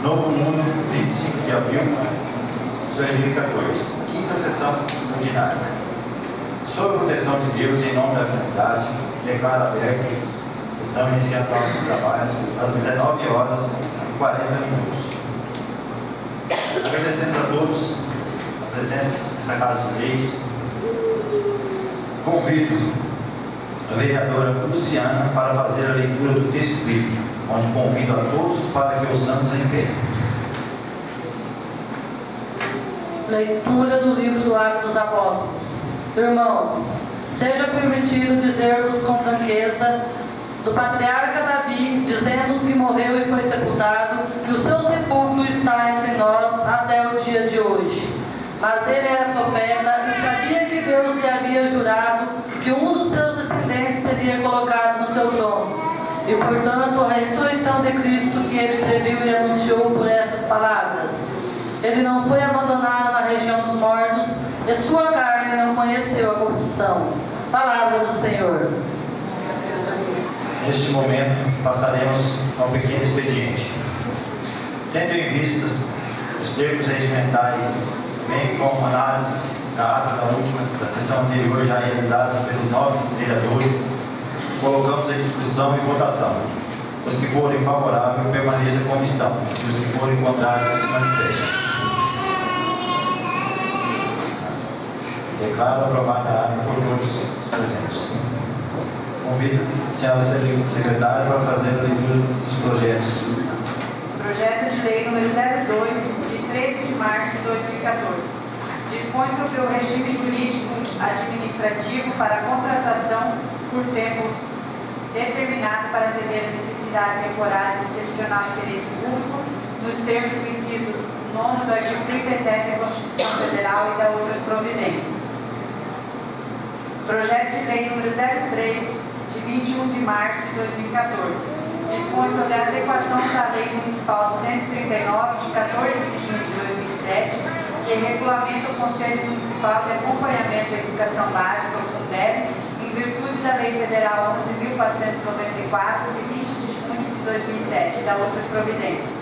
Novo Mundo, 25 de abril de 2014. Quinta sessão ordinária. Sob a proteção de Deus, em nome da comunidade, declaro aberta a sessão iniciando nossos trabalhos às 19 horas e 40 minutos. Agradecendo a todos a presença nessa Casa de Leis, convido a vereadora Luciana para fazer a leitura do texto bíblico, onde convido a todos para que ouçamos em pé. Leitura do livro do Atos dos Apóstolos. Irmãos, seja permitido dizer-vos com franqueza do patriarca Davi, dizendo-nos que morreu e foi sepultado, e o seu sepulcro está entre nós até o dia de hoje. Mas ele era profeta e sabia que Deus lhe havia jurado que um dos seus descendentes seria colocado no seu trono. E, portanto, a ressurreição de Cristo que ele previu e anunciou por essas palavras. Ele não foi abandonado na região dos mortos, e sua carne não conheceu a corrupção. Palavra do Senhor. Neste momento, passaremos a um pequeno expediente. Tendo em vista os termos regimentais, bem como análise da sessão anterior já realizadas pelos nobres vereadores, colocamos em discussão e votação. Os que forem favoráveis permaneçam como estão, e os que forem contrários se manifestem. Declaro aprovada a ata por todos os presentes. Convido a senhora secretária para fazer a leitura dos projetos. Projeto de Lei número 02, de 13 de março de 2014. Dispõe sobre o regime jurídico administrativo para contratação por tempo determinado para atender a necessidade temporária de excepcional interesse público, nos termos do inciso 9 do artigo 37 da Constituição Federal e da outras providências. Projeto de Lei número 03, de 21 de março de 2014. Dispõe sobre a adequação da Lei Municipal 239, de 14 de junho de 2007, que regulamenta o Conselho Municipal de Acompanhamento à Educação Básica, o Fundeb, em virtude da Lei Federal 11.494, de 20 de junho de 2007, e da outras providências.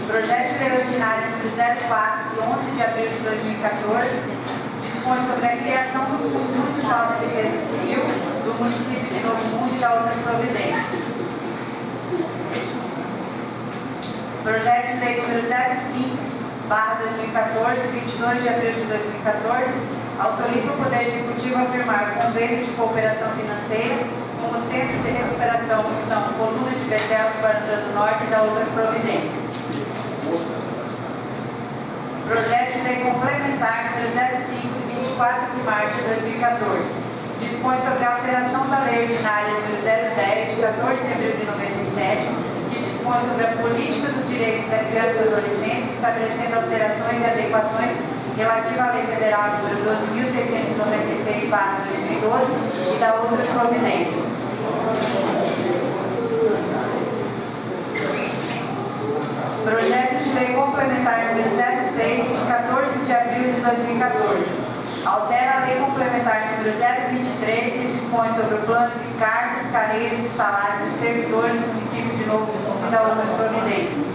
Projeto de Lei Ordinária número 04, de 11 de abril de 2014, dispõe sobre a criação do Fundo Municipal de Defesa Civil do município de Novo Mundo e da outras providências. Projeto de Lei número 05/2014, 22 de abril de 2014, autoriza o Poder Executivo a firmar convênio de cooperação financeira com o Centro de Recuperação Missão Coluna de Betel do Guarantã do Norte e da outras providências. Projeto de Lei Complementar número 05, de 24 de março de 2014. Dispõe sobre a alteração da Lei Ordinária número 010, de 14 de abril de 97, que dispõe sobre a política dos direitos da criança e do adolescente, estabelecendo alterações e adequações relativas à Lei Federal número 12.696/2012 e da outras providências. Projeto de Lei Complementar número 06, de 14 de abril de 2014. Altera a Lei Complementar número 023, que dispõe sobre o plano de cargos, carreiras e salários dos servidores do município de Novo Mundo e da outras providências.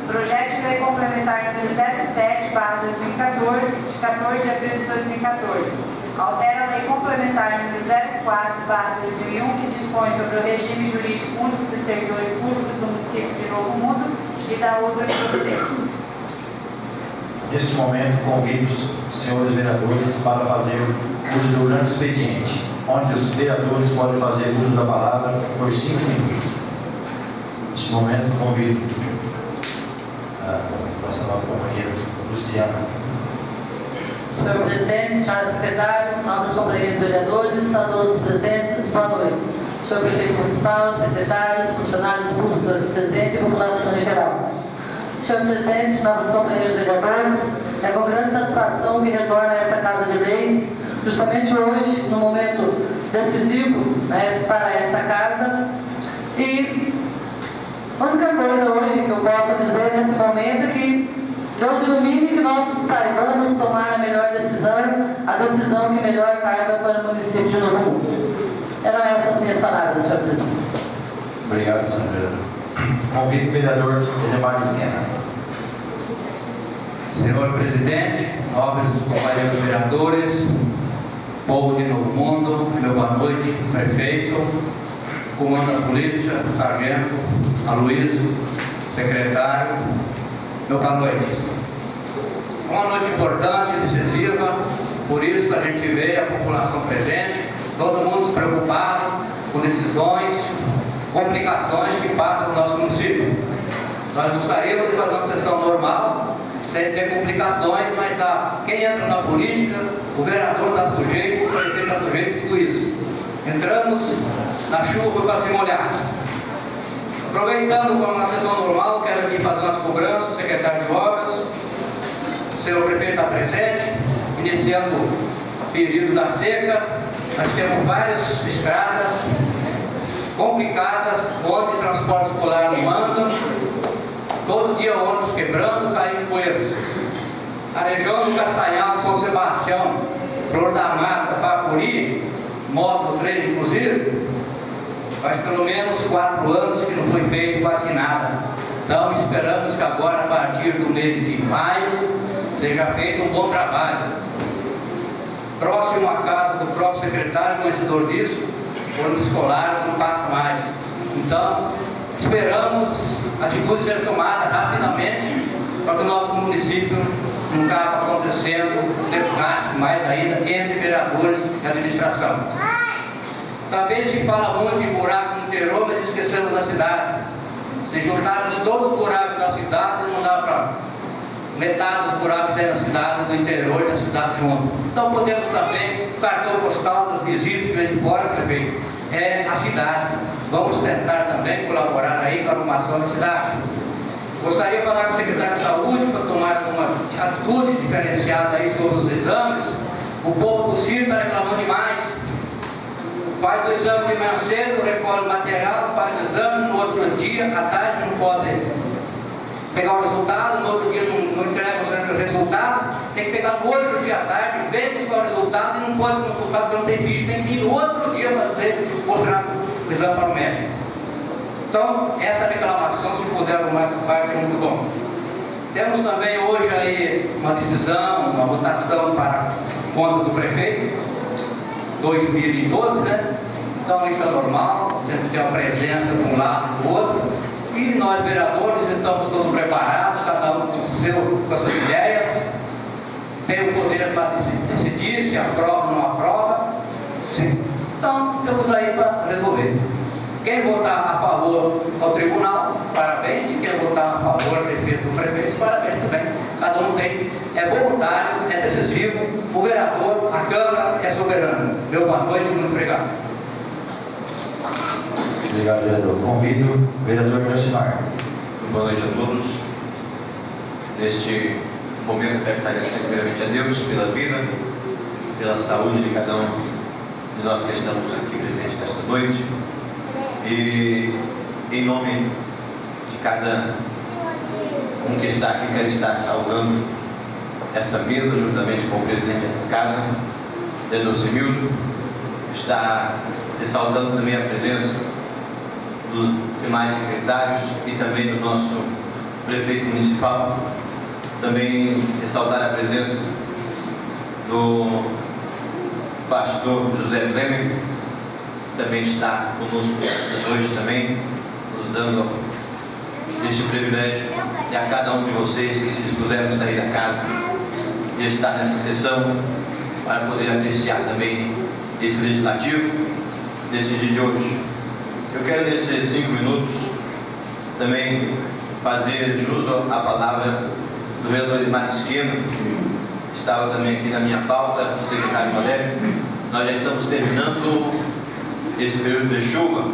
Projeto de Lei Complementar número 07/2014, de 14 de abril de 2014. Altera a Lei Complementar número 04/2001, que dispõe sobre o regime jurídico único dos servidores públicos do município de Novo Mundo e da outras providências. Neste momento, convido os senhores vereadores para fazer uso do grande expediente, onde os vereadores podem fazer uso da palavra por 5 minutos. Neste momento, convido a nossa nova companheira Luciana. Senhor Presidente, senhora Secretária, nobres companheiros vereadores, a todos os presentes, boa noite. Senhor Prefeito Municipal, secretários, funcionários públicos do presidente e população em geral. Senhor Presidente, nobres companheiros vereadores, é com grande satisfação que retorno a esta Casa de Leis, justamente hoje, no momento decisivo para esta Casa. E a única coisa hoje que eu posso dizer nesse momento é que Deus ilumine que nós saibamos tomar a melhor decisão, a decisão que melhor caiba para o município de Novo Mundo. Eram essas minhas palavras, senhor presidente. Obrigado, senhor vereador. Convido o vereador Edemar Esquena. Senhor presidente, nobres companheiros vereadores, povo de Novo Mundo, meu boa noite, prefeito, comando da polícia, sargento, Aloysio, secretário, meu boa noite. Uma noite importante, decisiva, por isso a gente vê a população presente, todo mundo preocupado com decisões, complicações que passam no nosso município. Nós gostaríamos de fazer uma sessão normal, sem ter complicações, mas quem entra na política, o vereador está sujeito, o prefeito está sujeito a tudo isso. Entramos na chuva para se molhar. Aproveitando como uma sessão normal, quero aqui fazer umas cobranças, secretário de obras, o senhor prefeito está presente, iniciando o período da seca. Nós temos várias estradas complicadas, onde o transporte escolar não anda, todo dia ônibus quebrando, caindo poeiras. A região do Castanhal, São Sebastião, Flor da Mata, Pacuri, módulo 3 inclusive, faz pelo menos 4 anos que não foi feito quase nada. Então esperamos que agora, a partir do mês de maio, seja feito um bom trabalho. Próximo à casa do próprio secretário, conhecedor disso, o ônibus escolar não passa mais. Então, esperamos a atitude ser tomada rapidamente para que o nosso município não acabe acontecendo desgaste mais ainda entre vereadores e administração. Também se fala muito de buraco no interior, mas esquecemos da cidade. Se juntarmos todos os buracos da cidade, não dá para metade dos buracos que tem na cidade, do interior e da cidade junto. Então podemos também, o cartão postal dos visitas que vem de fora, prefeito, é a cidade. Vamos tentar também colaborar aí com a arrumação da cidade. Gostaria de falar com o secretário de saúde para tomar uma atitude diferenciada aí sobre os exames. O povo do Ciro está reclamando demais. Faz o exame de manhã cedo, recolhe o material, faz o exame, no outro dia, à tarde não pode pegar o resultado, no outro dia não entrega o resultado, tem que pegar no outro dia à tarde, ver buscar o resultado e não pode consultar porque não tem ficha, tem que ir no outro dia fazer, mostrar o exame para o médico. Então, essa reclamação, se puder arrumar essa parte, é muito bom. Temos também hoje aí uma decisão, uma votação para conta do prefeito, 2012, né? Então isso é normal, sempre tem uma presença de um lado e do outro. E nós, vereadores, estamos todos preparados, cada um com as suas ideias, tem o poder para decidir se aprova ou não aprova. Sim. Então, estamos aí para resolver. Quem votar a favor ao tribunal, parabéns. E quem votar a favor da defesa do prefeito, parabéns também. Cada um tem, é voluntário, é decisivo. O vereador, a Câmara é soberana. Meu boa noite, muito obrigado. Obrigado, vereador. Convido o vereador Josimar. Boa noite a todos. Neste momento, quero estar agradecendo primeiramente a Deus pela vida, pela saúde de cada um de nós que estamos aqui presentes nesta noite. E em nome de cada um que está aqui, quero estar saudando esta mesa, juntamente com o presidente desta casa, Denocimildo, está ressaltando também a presença dos demais secretários e também do nosso prefeito municipal. Também ressaltar a presença do pastor José Blemer, também está conosco esta noite também, nos dando este privilégio, e a cada um de vocês que se dispuseram a sair da casa e estar nessa sessão para poder apreciar também esse legislativo nesse dia de hoje. Eu quero nesses 5 minutos também fazer jus à palavra do vereador Edemar Esquena, que estava também aqui na minha pauta, secretário Valério. Nós já estamos terminando esse período de chuva,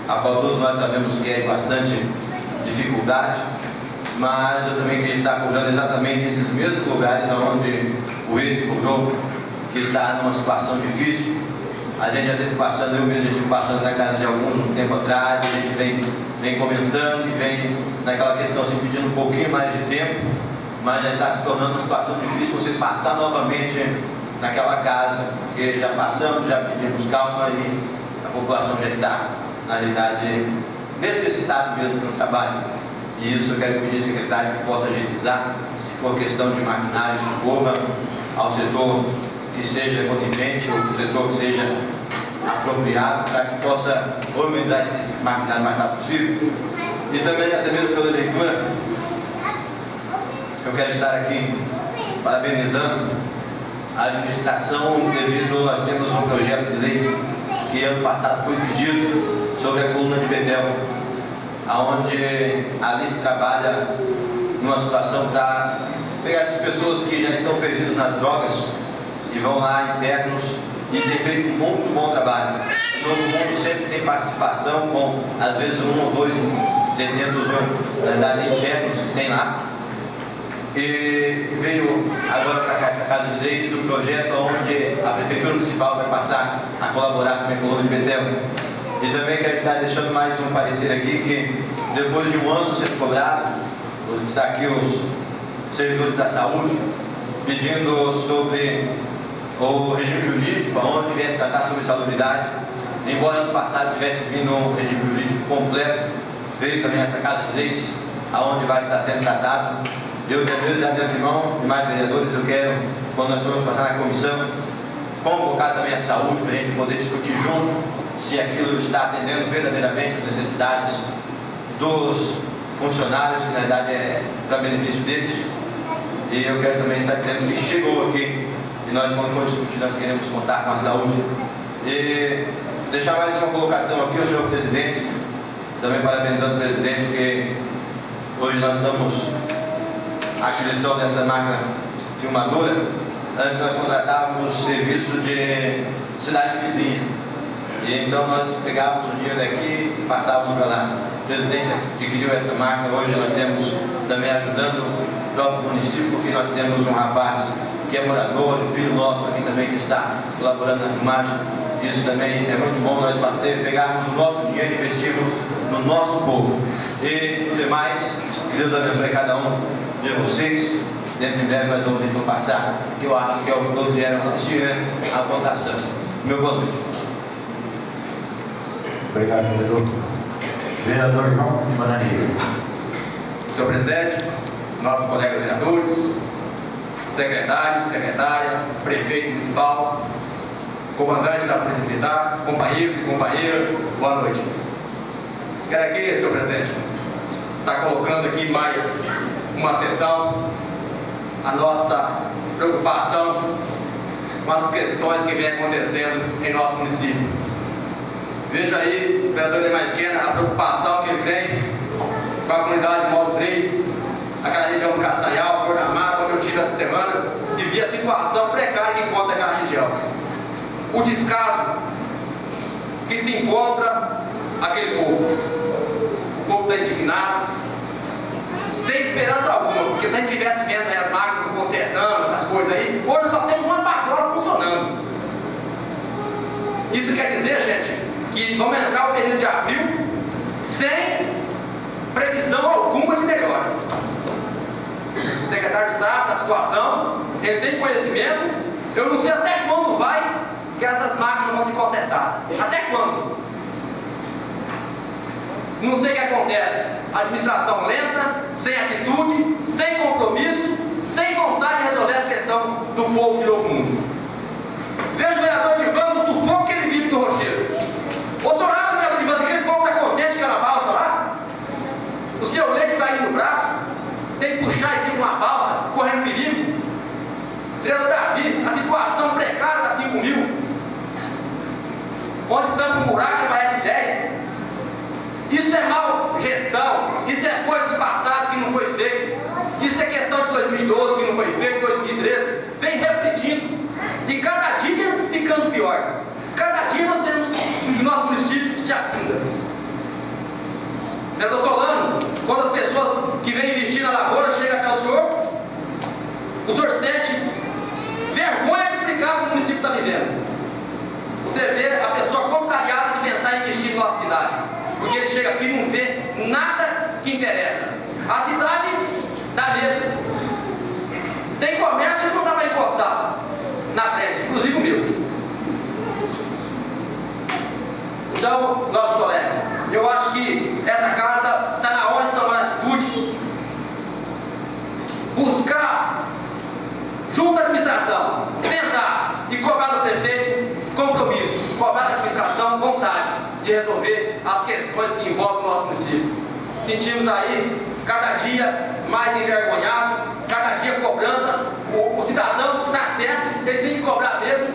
a qual todos nós sabemos que é bastante dificuldade, mas eu também queria estar cobrando exatamente esses mesmos lugares onde o Ed cobrou, que está numa situação difícil. A gente já teve passando, eu mesmo já tive passando na casa de alguns um tempo atrás, a gente vem comentando e vem naquela questão assim, pedindo um pouquinho mais de tempo, mas já está se tornando uma situação difícil você passar novamente naquela casa, porque já passamos, já pedimos calma e a população já está, na realidade, necessitada mesmo do trabalho. E isso eu quero pedir ao secretário que possa agilizar, se for questão de maquinário, socorra ao setor que seja conivente, ou o setor que seja apropriado, para que possa organizar esse maquinário o mais rápido possível. E também, até mesmo pela leitura, eu quero estar aqui parabenizando a administração, devido nós temos um projeto de lei que ano passado foi pedido sobre a coluna de Betel, onde ali se trabalha numa situação para pegar essas pessoas que já estão perdidas nas drogas e vão lá internos e tem feito um muito bom trabalho. Todo mundo sempre tem participação com, às vezes, 1 ou 2 detentos internos que tem lá. E veio agora para cá essa Casa de Leis, o projeto onde a Prefeitura Municipal vai passar a colaborar com a coluna de Betel. E também quero estar deixando mais um parecer aqui, que depois de um ano sendo cobrado, está aqui os servidores da saúde, pedindo sobre o regime jurídico, onde viesse tratar sobre salubridade. Embora ano passado tivesse vindo um regime jurídico completo, veio também essa Casa de Leis, aonde vai estar sendo tratado. Eu também já devo irmão e mais vereadores, eu quero, quando nós vamos passar na comissão, convocar também a saúde para a gente poder discutir junto se aquilo está atendendo verdadeiramente as necessidades dos funcionários, que na verdade é para benefício deles. E eu quero também estar dizendo que chegou aqui e nós, quando for discutir, nós queremos contar com a saúde. E deixar mais uma colocação aqui ao senhor presidente, também parabenizando o presidente, que hoje nós estamos a aquisição dessa máquina filmadora. Antes nós contratávamos serviço de cidade vizinha, e então nós pegávamos o dinheiro daqui e passávamos para lá. O presidente adquiriu essa máquina. Hoje nós temos também ajudando o próprio município, porque nós temos um rapaz que é morador, um filho nosso aqui também que está colaborando na filmagem. Isso também é muito bom, nós pegarmos o nosso dinheiro e investirmos no nosso povo. E no demais, que Deus abençoe cada um de vocês. Dentro de breve nós vamos então passar, que eu acho que é o que todos vieram assistir, né? A votação. Meu boa noite. Obrigado, vereador. Vereador João Bananeiro. Senhor presidente, nossos colegas vereadores, secretário, secretária, prefeito municipal, comandante da Polícia Militar, companheiros e companheiras, boa noite. Quero aqui, senhor presidente, estar colocando aqui mais uma sessão, a nossa preocupação com as questões que vem acontecendo em nosso município. Veja aí, o vereador Demaisquena, a preocupação que ele tem com a comunidade de Módulo 3, aquela região do Castanhal, Programado, onde eu tive essa semana, e vi a situação precária que encontra aquela região. O descaso que se encontra aquele povo. O povo está indignado, sem esperança alguma, porque se a gente tivesse vendo aí as máquinas consertando, essas coisas aí, hoje só temos uma patroa funcionando. Isso quer dizer, gente, que vamos entrar no período de abril sem previsão alguma de melhoras. O secretário sabe da situação, ele tem conhecimento. Eu não sei até quando vai que essas máquinas vão se consertar. Até quando? Não sei o que acontece. Administração lenta, sem atitude, sem compromisso, sem vontade de resolver essa questão do povo de Novo Mundo. Veja o vereador Divan, o sufoco que ele vive no Rochedo. O senhor acha, vereador Divan, que aquele povo está contente com aquela balsa lá? O seu leite saindo no braço, tem que puxar em cima de uma balsa, correndo perigo. Vereador Davi, a situação precária da 5 mil, onde tampa um buraco aparece 10. Isso é mal gestão, isso é coisa do passado que não foi feito, isso é questão de 2012 que não foi feito, 2013, vem repetindo, e cada dia ficando pior. Cada dia nós vemos que nosso município se afunda. Vereador Solano, quando as pessoas que vêm investir na lavoura chegam até o senhor sente vergonha de explicar o que o município está vivendo. Você vê a pessoa contrariada de pensar em investir em nossa cidade, porque ele chega aqui e não vê nada que interessa. A cidade dá medo. Tem comércio que não dá para encostar na frente, inclusive o meu. Então, nossos colegas, eu acho que essa casa está na hora de tomar atitude, buscar, junto à administração, sentar e cobrar do prefeito compromisso, cobrar da administração vontade de resolver as questões que envolvem o nosso município. Sentimos aí, cada dia mais envergonhado, cada dia cobrança, o cidadão está certo, ele tem que cobrar mesmo,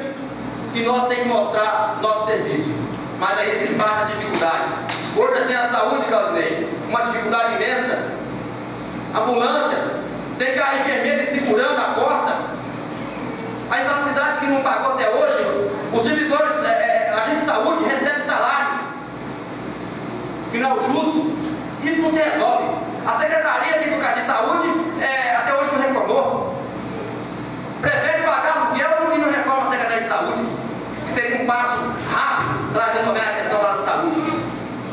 e nós temos que mostrar nosso serviço. Mas aí se esbarra a dificuldade. Hoje nós temos a saúde, Claudinei, uma dificuldade imensa. Ambulância, tem que a enfermeira segurando a porta. A insalubridade que não pagou até hoje, os servidores, agente de saúde recebe salário, que não é o justo. Isso não se resolve. A Secretaria de Saúde até hoje não reformou. Prefere pagar aluguel e não reforma a Secretaria de Saúde, que seria um passo rápido para resolver a questão da saúde.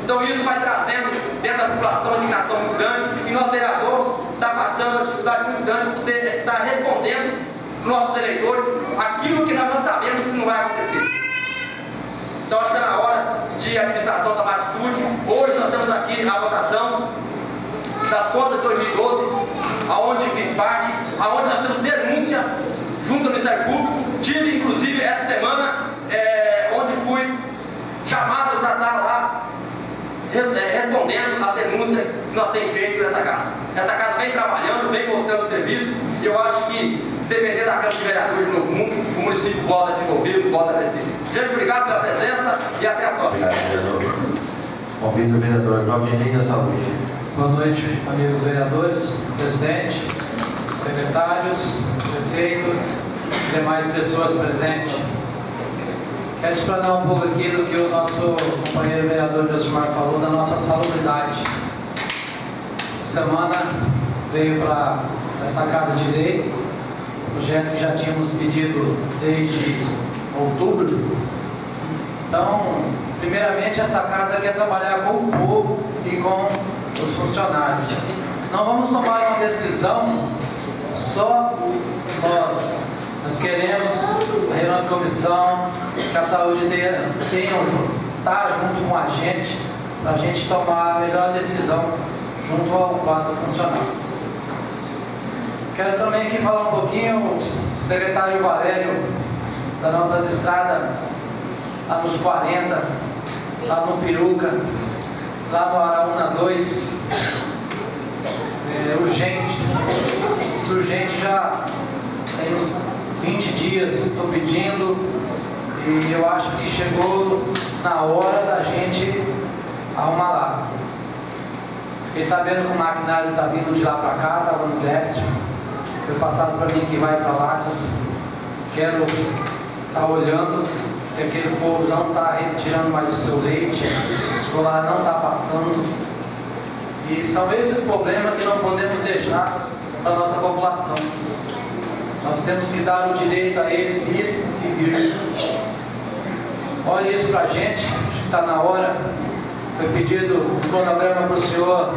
Então isso vai trazendo dentro da população uma indignação muito grande, e nosso vereador está passando uma dificuldade muito grande por estar respondendo para os nossos eleitores aquilo que nós não sabemos que não vai acontecer. Então acho que está na hora de a administração tomar atitude. Hoje nós temos aqui a votação das contas de 2012, aonde fiz parte, aonde nós temos denúncia junto ao Ministério Público. Tive inclusive essa semana, onde fui chamado para estar lá respondendo às denúncias que nós temos feito nessa casa. Essa casa vem trabalhando, vem mostrando o serviço, e eu acho que, se depender da Câmara de Vereadores de Novo Mundo, o município volta a desenvolver, volta a crescer. Gente, obrigado pela presença e até a próxima. Obrigado, vereador. Convido o vereador Claudinei da Saúde. Boa noite, amigos vereadores, presidente, secretários, prefeito, demais pessoas presentes. Quero explanar um pouco aqui do que o nosso companheiro vereador Josimar falou da nossa salubridade. Essa semana veio para esta Casa de Lei, projeto que já tínhamos pedido desde outubro. Então, primeiramente, essa casa quer trabalhar com o povo e com os funcionários. Não vamos tomar uma decisão só nós. Nós queremos, a reunião de comissão, que a saúde está junto com a gente, para a gente tomar a melhor decisão junto ao quadro funcional. Quero também aqui falar um pouquinho, o secretário Valério, das nossas estradas, lá nos 40, lá no Peruca, lá no Araúna 2, urgente. Isso urgente já tem uns 20 dias, estou pedindo, e eu acho que chegou na hora da gente arrumar lá. Fiquei sabendo que o maquinário está vindo de lá para cá, estava no teste, foi passado para mim que vai para lá. Quero estar olhando, que aquele povo não está retirando mais o seu leite, o escolar não está passando, e são esses problemas que não podemos deixar para a nossa população. Nós temos que dar o direito a eles ir e vir. Olha isso para a gente, acho que está na hora. Foi pedido um cronograma para o senhor,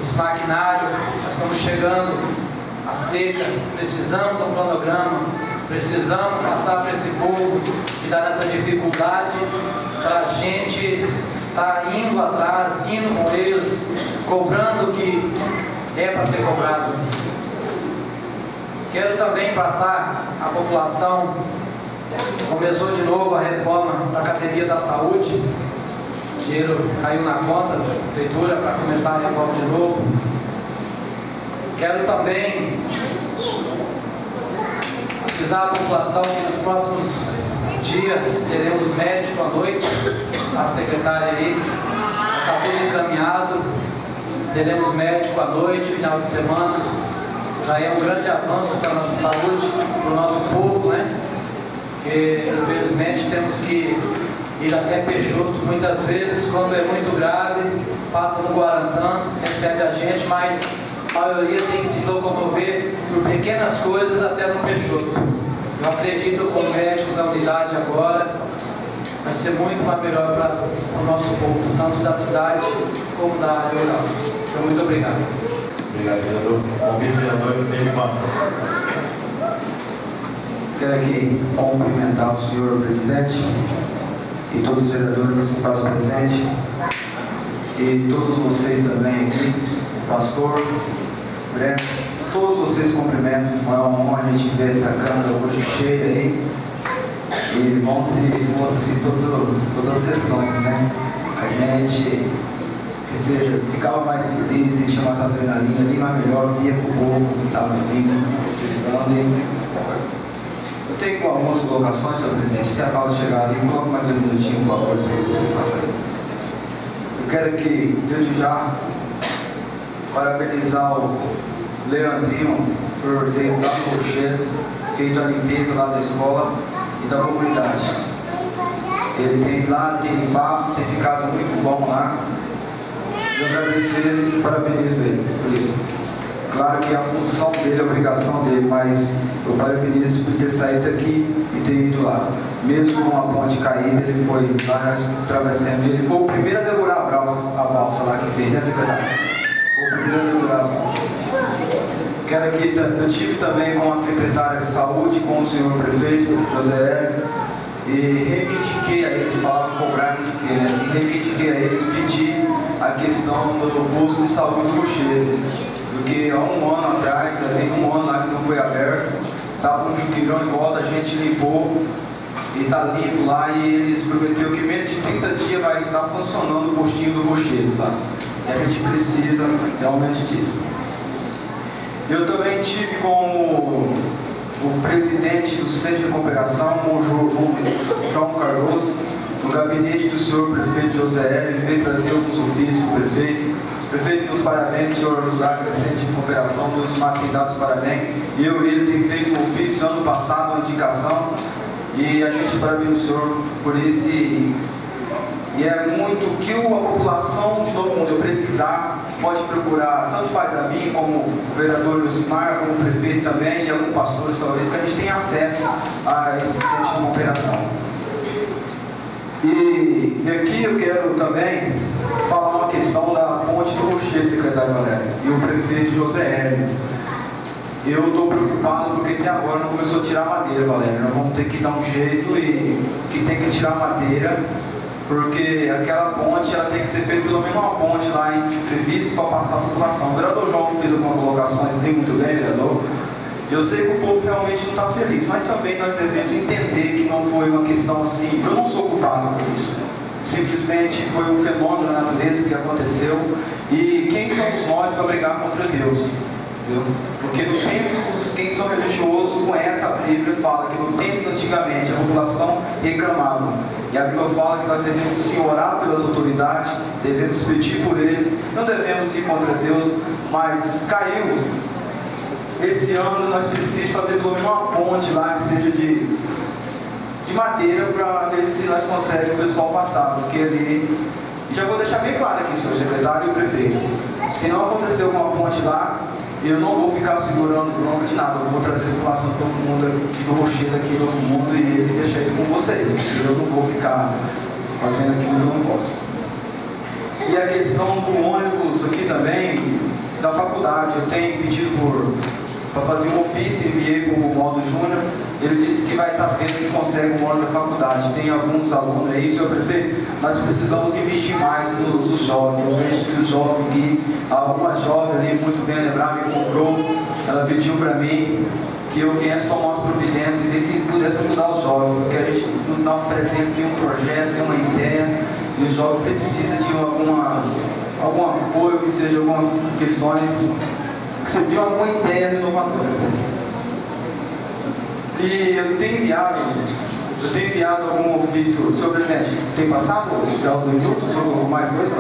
esse maquinário. Nós estamos chegando à seca, precisamos de um cronograma, precisamos passar para esse povo que está nessa dificuldade, para a gente estar indo atrás, indo com eles, cobrando o que é para ser cobrado. Quero também passar à população, começou de novo a reforma da Academia da Saúde, o dinheiro caiu na conta da prefeitura para começar a reforma de novo. Quero também avisar a população que nos próximos dias teremos médico à noite, a secretária aí, está tudo encaminhado, teremos médico à noite, final de semana. Já é um grande avanço para a nossa saúde, para o nosso povo, né? Porque, infelizmente, temos que ir até Peixoto, muitas vezes, quando é muito grave, passa no Guarantã, recebe a gente, mas a maioria tem que se locomover por pequenas coisas até no Peixoto. Eu acredito que o médico da unidade agora vai ser muito mais melhor para o nosso povo, tanto da cidade como da área rural. Então, muito obrigado. Obrigado, vereador. Convido o vereador Edvan. Quero aqui cumprimentar o senhor presidente e todos os vereadores que estão presentes, e todos vocês também aqui, o pastor, Breno, todos vocês cumprimentam. É uma honra a gente ver essa Câmara hoje cheia aí, e vão se mostrar assim todas as sessões, né? A gente que seja, ficava mais feliz, sentia mais adrenalina, ali mais melhor, via pro povo que estava vindo, estando. Eu tenho algumas colocações, senhor presidente. Se a Paula chegar ali, coloca mais 2 minutinhos, por favor, se você passar aí. Eu quero aqui, desde já, parabenizar o Leandrinho por ter dado o rochedo, feito a limpeza lá da escola e da comunidade. Ele tem ido lá, tem limpado, tem ficado muito bom lá. Eu agradeço ele e parabenizo ele por isso. Claro que a função dele, a obrigação dele, mas eu parabenizo por ter saído daqui e ter ido lá. Mesmo com a ponte caída, ele foi lá, nós atravessamos. Ele foi o primeiro a demorar a balsa lá que fez, né, secretário? Foi o primeiro a demorar a balsa. Quero aqui, eu tive também com a secretária de saúde, com o senhor prefeito, José Hélio, e reivindiquei a eles, falavam cobrar muito que assim, reivindiquei a eles, pedi a questão do posto de saúde do Rochedo, porque há um ano atrás, tem um ano lá que não foi aberto, estava um juqueirão em volta, a gente limpou e está limpo lá, e eles prometeram que menos de 30 dias vai estar funcionando o postinho do Rochedo, tá? E a gente precisa realmente disso. Eu também tive como o presidente do Centro de Cooperação, o João Cardoso, no gabinete do senhor prefeito José Hélio. Ele veio trazer alguns ofícios do prefeito. O prefeito nos parabéns, o senhor José, Centro de Cooperação, nos maquidados parabéns. Eu e ele tem feito um ofício ano passado, uma indicação, e a gente parabéns o senhor por esse. E é muito que a população de Novo Mundo precisar, pode procurar, tanto faz a mim, como o vereador Lucimar, como o prefeito também, e alguns pastores talvez, que a gente tenha acesso a esse centro de cooperação. E aqui eu quero também falar uma questão da ponte do Rochedo, secretário Valério, e o prefeito José Hélio. Eu estou preocupado porque até agora não começou a tirar madeira, Valério. Nós vamos ter que dar um jeito e que tem que tirar madeira, porque aquela ponte ela tem que ser feita pelo menos uma ponte lá em previsto para passar a população. O vereador João fez algumas colocações bem muito bem, vereador. Eu sei que o povo realmente não está feliz, mas também nós devemos entender que não foi uma questão assim. Eu não sou culpado por isso. Simplesmente foi um fenômeno da natureza que aconteceu. E quem somos nós para brigar contra Deus? Porque no tempo, quem são religiosos conhece a Bíblia e fala que no tempo antigamente a população reclamava. E a Bíblia fala que nós devemos sim orar pelas autoridades, devemos pedir por eles, não devemos ir contra Deus, mas caiu. Esse ano nós precisamos fazer pelo menos uma ponte lá que seja de madeira para ver se nós conseguimos o pessoal passar, porque ali. E já vou deixar bem claro aqui, senhor secretário e o prefeito. Se não acontecer alguma ponte lá, eu não vou ficar segurando bronca de nada, eu vou trazer a população de todo mundo aqui do Rochedo, aqui do mundo, e ele deixar ele com vocês. Eu não vou ficar fazendo aquilo que eu não posso. E a questão do ônibus aqui também, da faculdade, eu tenho pedido para fazer um ofício, enviei para o Maldo Júnior, ele disse que vai estar vendo se consegue um ônibus da faculdade. Tem alguns alunos aí, senhor prefeito, nós precisamos investir mais nos jovens. Eu vejo que os jovens aqui, alguma jovem ali, muito bem lembrada, me comprou, ela pediu para mim que eu viesse tomar umas providências e que pudesse ajudar os jovens, porque a gente, no nosso presente, tem um projeto, tem uma ideia, e o jovem precisa de algum apoio, que seja algumas questões, que seja de alguma ideia inovadora. E eu tenho enviado algum ofício, senhor presidente, tem passado já os 2 minutos, ou mais coisa?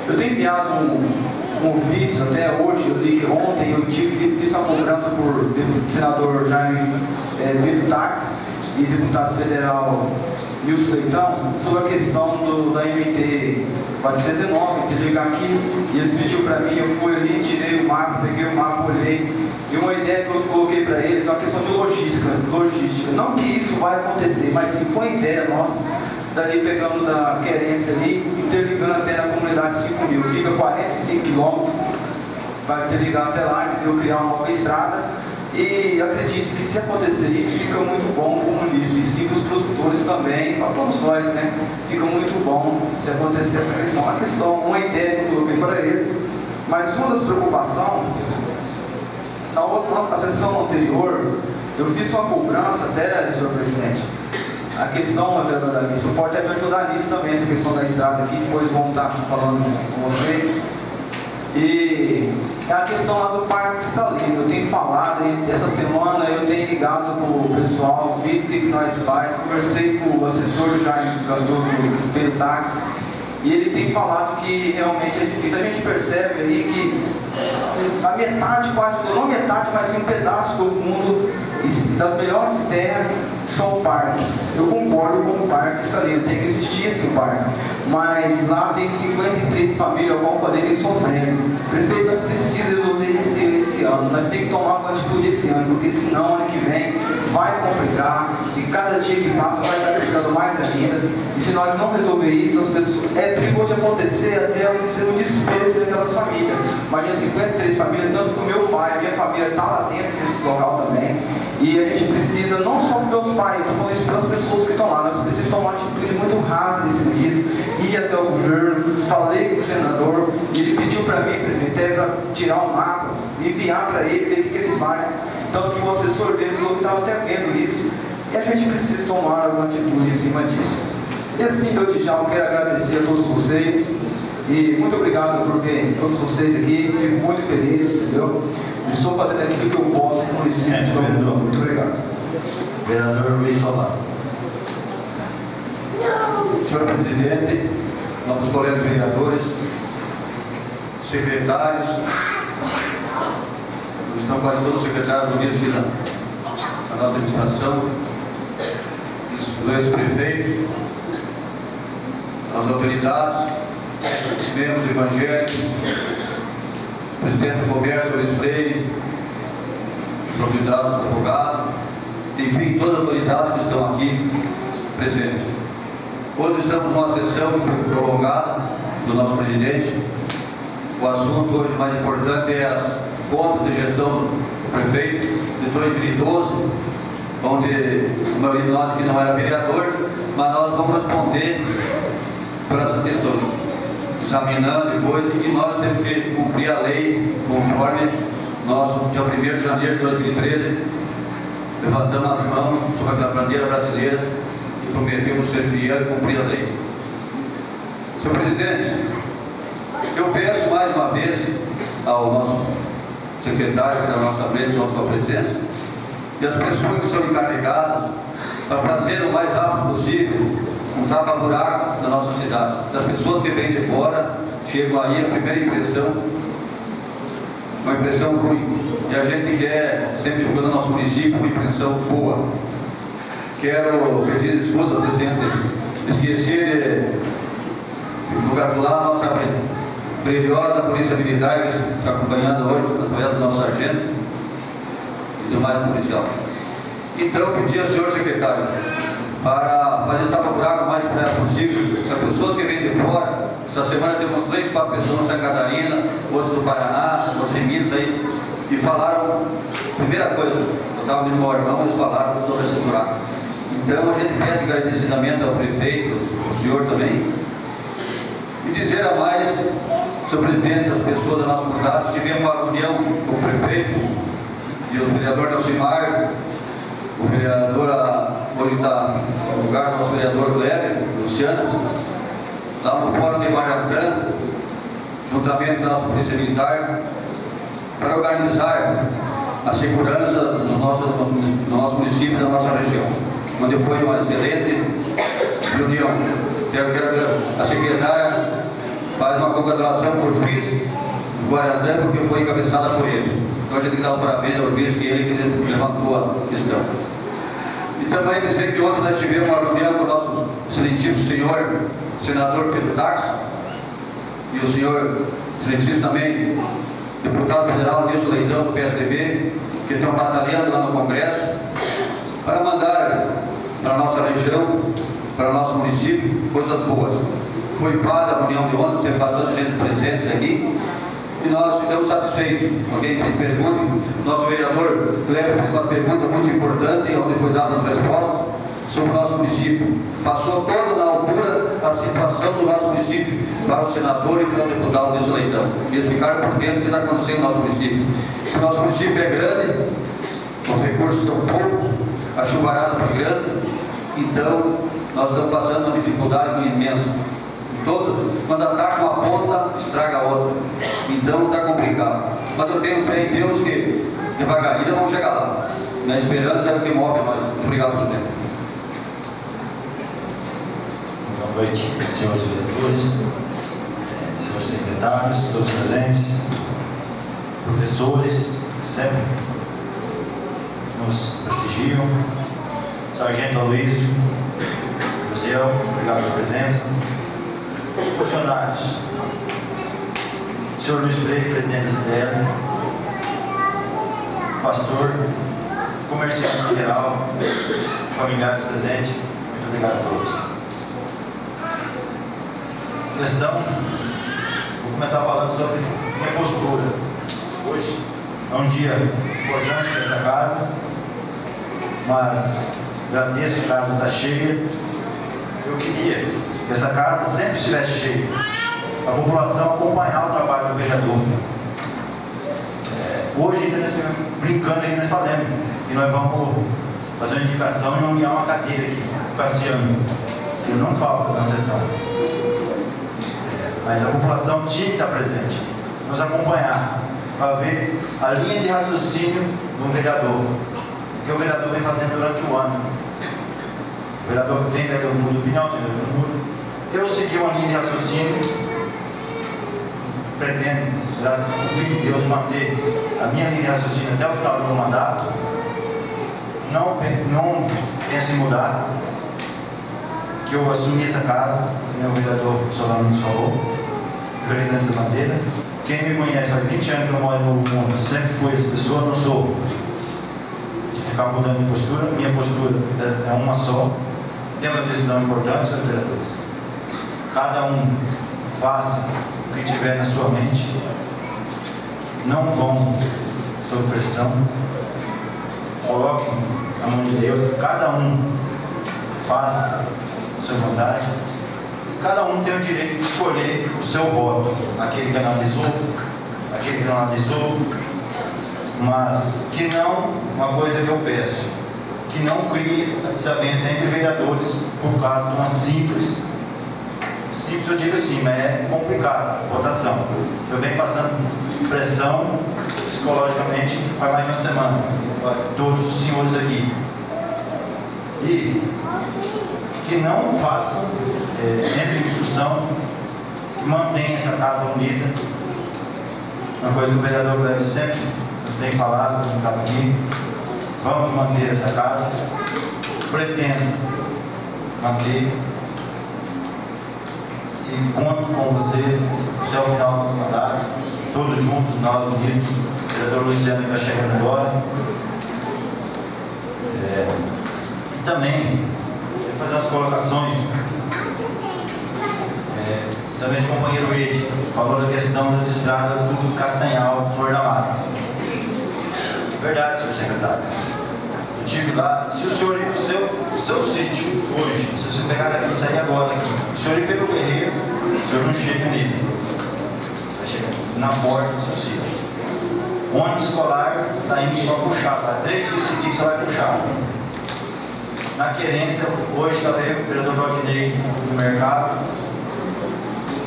Eu tenho enviado um ofício até hoje, eu li ontem, fiz uma cobrança por senador Jaime Vitor Tax e deputado federal Nilson Leitão, sobre a questão da MT 419, de ligar aqui, e eles pediram para mim, eu fui ali, tirei o mapa, peguei o mapa, olhei, e uma ideia que eu coloquei para eles é uma questão de logística. Não que isso vai acontecer, mas se for ideia nossa, dali pegando da querência ali, interligando até na comunidade 5.000, fica 45 quilômetros, vai interligar até lá, entendeu? Criar uma nova estrada, E acredite que se acontecer isso, fica muito bom para o município, e sim para os produtores também, para todos nós, né? Fica muito bom se acontecer essa questão. A questão, uma ideia que eu coloquei para eles, mas uma das preocupações, na sessão anterior, eu fiz uma cobrança até, senhor presidente, a questão, vereadora Davi, você pode até me ajudar nisso também, essa questão da estrada aqui, depois vamos estar falando com você. E é a questão lá do Parque Cristalino. Eu tenho falado, e essa semana eu tenho ligado para o pessoal, vi o que nós faz, conversei com o assessor do Pedro Táxi, e ele tem falado que realmente é difícil. A gente percebe aí que a metade, quase, não metade, mas sim um pedaço do mundo, das melhores terras, são o parque. Eu concordo com o Parque Cristalino, tem que existir esse parque. Mas lá tem 53 famílias, ao qual eu falei, tem sofrendo. Prefeito, nós precisamos resolver esse ano. Nós temos que tomar uma atitude esse ano, porque senão ano que vem vai complicar. E cada dia que passa vai estar complicando mais ainda. E se nós não resolver isso, as pessoas, é perigoso de acontecer até acontecer um desespero daquelas famílias. Imagina 53 famílias, tanto que o meu pai, a minha família está lá dentro desse local também. E a gente precisa, não só para os meus pais, eu estou falando isso para as pessoas que estão lá, nós precisamos tomar uma atitude muito rápida nesse mês, ir até o governo, falei com o senador, ele pediu para mim, prefeito, para tirar um mapa, enviar para ele, ver o que eles fazem. Tanto que o assessor dele falou que estava até vendo isso, e a gente precisa tomar alguma atitude em cima disso. E assim, eu já quero agradecer a todos vocês, e muito obrigado por ter todos vocês aqui, fico muito feliz, entendeu? Estou fazendo aquilo que eu posso no município. Muito obrigado. Vereador Luiz Solano. Senhor presidente, nossos colegas vereadores, secretários, estão quase todos os secretários unidos aqui na nossa administração, os dois prefeitos, as autoridades, os membros evangélicos, presidente do comércio, Luiz Freire, os autoridades, advogados, enfim, todas as autoridades que estão aqui presentes. Hoje estamos numa sessão prolongada do nosso presidente. O assunto hoje mais importante é as contas de gestão do prefeito de 2012, onde a maioria de nós aqui não era vereador, mas nós vamos responder por essa questão, examinando depois, e nós temos que cumprir a lei conforme nós, dia 1º de janeiro de 2013, levantamos as mãos sobre a bandeira brasileira e prometemos ser fiel e cumprir a lei. Senhor presidente, eu peço mais uma vez ao nosso secretário da nossa frente, da nossa presença, e as pessoas que são encarregadas para fazer o mais rápido possível um tapa-buraco na nossa cidade. Das pessoas que vêm de fora, chegam aí, a primeira impressão, uma impressão ruim. E a gente quer, sempre divulgando o nosso município, uma impressão boa. Quero pedir desculpa, presidente, esquecer de congratular a nossa brilhosa da Polícia Militar, que está acompanhando hoje, através do nosso sargento e do mais policial. Então, pedir ao senhor secretário para fazer esse tapa-buraco o mais breve possível, para pessoas que vêm de fora. Essa semana temos 3, 4 pessoas em Santa Catarina, outros do Paraná, outros em Minas aí, e falaram, primeira coisa, eu estava no meu irmão, eles falaram sobre esse buraco. Então a gente peça agradecimento ao prefeito, ao senhor também, e dizer a mais, senhor presidente, as pessoas da nossa comunidade, tivemos uma reunião com o prefeito e o vereador Nelcimar, o vereador, hoje está no lugar do nosso vereador Kleber, Luciano, lá no Fórum de Guarantã, juntamente com a nossa Polícia Militar, para organizar a segurança do nosso município e da nossa região, onde foi uma excelente reunião. Eu quero que a secretária faz uma congratulação para o juiz do Guarantã, porque foi encabeçada por ele. Então a gente dá um parabéns ao juiz, que ele que levantou a questão. E também dizer que ontem nós tivemos uma reunião com o nosso excelentíssimo senhor senador Pedro Táxi e o senhor excelentíssimo também deputado federal Nilson Leitão do PSDB, que estão batalhando lá no Congresso para mandar para a nossa região, para o nosso município, coisas boas. Foi para a reunião de ontem, teve bastante gente presente aqui, e nós ficamos satisfeitos. Alguém fez pergunta, nosso vereador Cleber fez uma pergunta muito importante, onde foi dada as respostas sobre o nosso município. Passou toda na altura a situação do nosso município para o senador e para o deputado Wilson Leitão. Eles ficaram por dentro do que está acontecendo no nosso município. O nosso município é grande, os recursos são poucos, a chuvarada foi grande, então nós estamos passando uma dificuldade imensa. Quando ataca uma ponta, estraga a outra. Então está complicado. Mas eu tenho fé em Deus que devagarinho vamos chegar lá. Minha esperança é o que move nós. Obrigado por tempo. Boa noite, senhores vereadores, senhores secretários, todos presentes, professores, que sempre nos prestigiam, Sargento Aloysio, Josiel, obrigado pela presença, funcionários, senhor Luiz Freire, presidente da CDL, pastor, comerciante geral, familiares presentes, muito obrigado a todos. Vou começar falando sobre minha postura. Hoje é um dia importante nessa casa, mas agradeço que a casa está cheia. Eu queria que essa casa sempre estivesse cheia, a população acompanhar o trabalho do vereador. Hoje, nós estamos brincando aí, nós falamos que nós vamos fazer uma indicação e nomear uma cadeira aqui, o Cassiano. Ele não falta na sessão. Mas a população tinha que estar presente, nos acompanhar, para ver a linha de raciocínio do vereador, que o vereador vem fazendo durante o ano. O vereador tem daí muda de opinião, tem daí muda. Eu segui uma linha de raciocínio, pretendo, com fim de Deus, manter a minha linha de raciocínio até o final do meu mandato. Não penso em mudar, que eu assumi essa casa, que meu vereador Solano nos falou. Ferdinando essa bandeira. Quem me conhece faz 20 anos que eu moro no mundo, sempre fui essa pessoa, não sou de ficar mudando de postura. Minha postura é uma só. Tem uma decisão importante, senhores vereadores. Cada um faça o que tiver na sua mente. Não vão sob pressão. Coloquem a mão de Deus. Cada um faça a sua vontade. Cada um tem o direito de escolher o seu voto, aquele que analisou, aquele que não analisou, mas que não, uma coisa que eu peço, que não crie desavença entre vereadores por causa de uma simples eu digo assim, mas é complicado, votação. Eu venho passando pressão psicologicamente há mais de uma semana, todos os senhores aqui. E que não façam, entre em discussão, que mantenha essa casa unida. Uma coisa que o vereador Cleber sempre tem falado, aqui, vamos manter essa casa, pretendo manter, e conto com vocês até o final do mandato, todos juntos, nós unidos. O vereador Luciano está chegando agora. E também fazer umas colocações. Também o companheiro Ed falou da questão das estradas do Castanhal, Flor da Mata. Verdade, senhor secretário. Eu estive lá. Se o senhor ir para o seu sítio hoje, se você pegar aqui e sair agora aqui, o senhor ir pelo Guerreiro, o senhor não chega nele. Você vai chegar na porta do seu sítio. O ônibus escolar está indo só puxar, tá? 3 dias seguidos você vai puxar. Na querência, hoje estava eu, o vereador Valdinei, no mercado.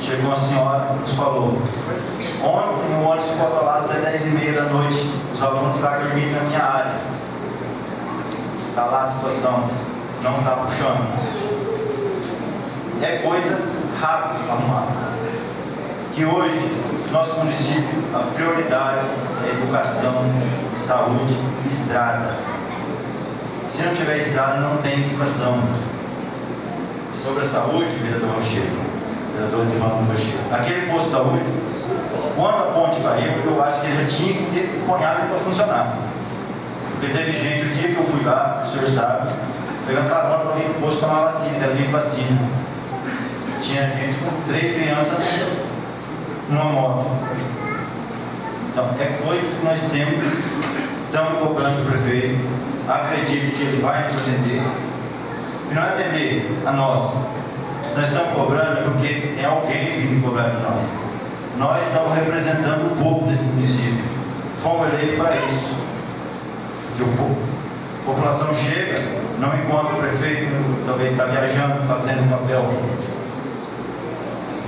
Chegou uma senhora e nos falou: ontem o ônibus ficou atrasado até 10h30 da noite, os alunos ficaram dormindo na minha área. Está lá a situação, não está puxando. É coisa rápida para arrumar. Que hoje, nosso município, a prioridade é educação, saúde e estrada. Se não tiver estrada, não tem educação. Sobre a saúde, vereador Rochedo, vereador Edivando Rochedo, aquele posto de saúde, quando a ponte caiu, eu acho que ele já tinha que ter ponhado para funcionar. Porque teve gente, o dia que eu fui lá, o senhor sabe, pegando carona para vir no posto tomar vacina, deve vir vacina. Tinha gente com 3 crianças numa moto. Então, é coisas que nós temos, estamos cobrando do prefeito, acredito que ele vai nos atender, e não é atender a nós. Nós estamos cobrando porque tem alguém vindo cobrar de nós. Nós estamos representando o povo desse município. Fomos eleitos para isso. Que a população chega, não encontra o prefeito, talvez está viajando, fazendo papel.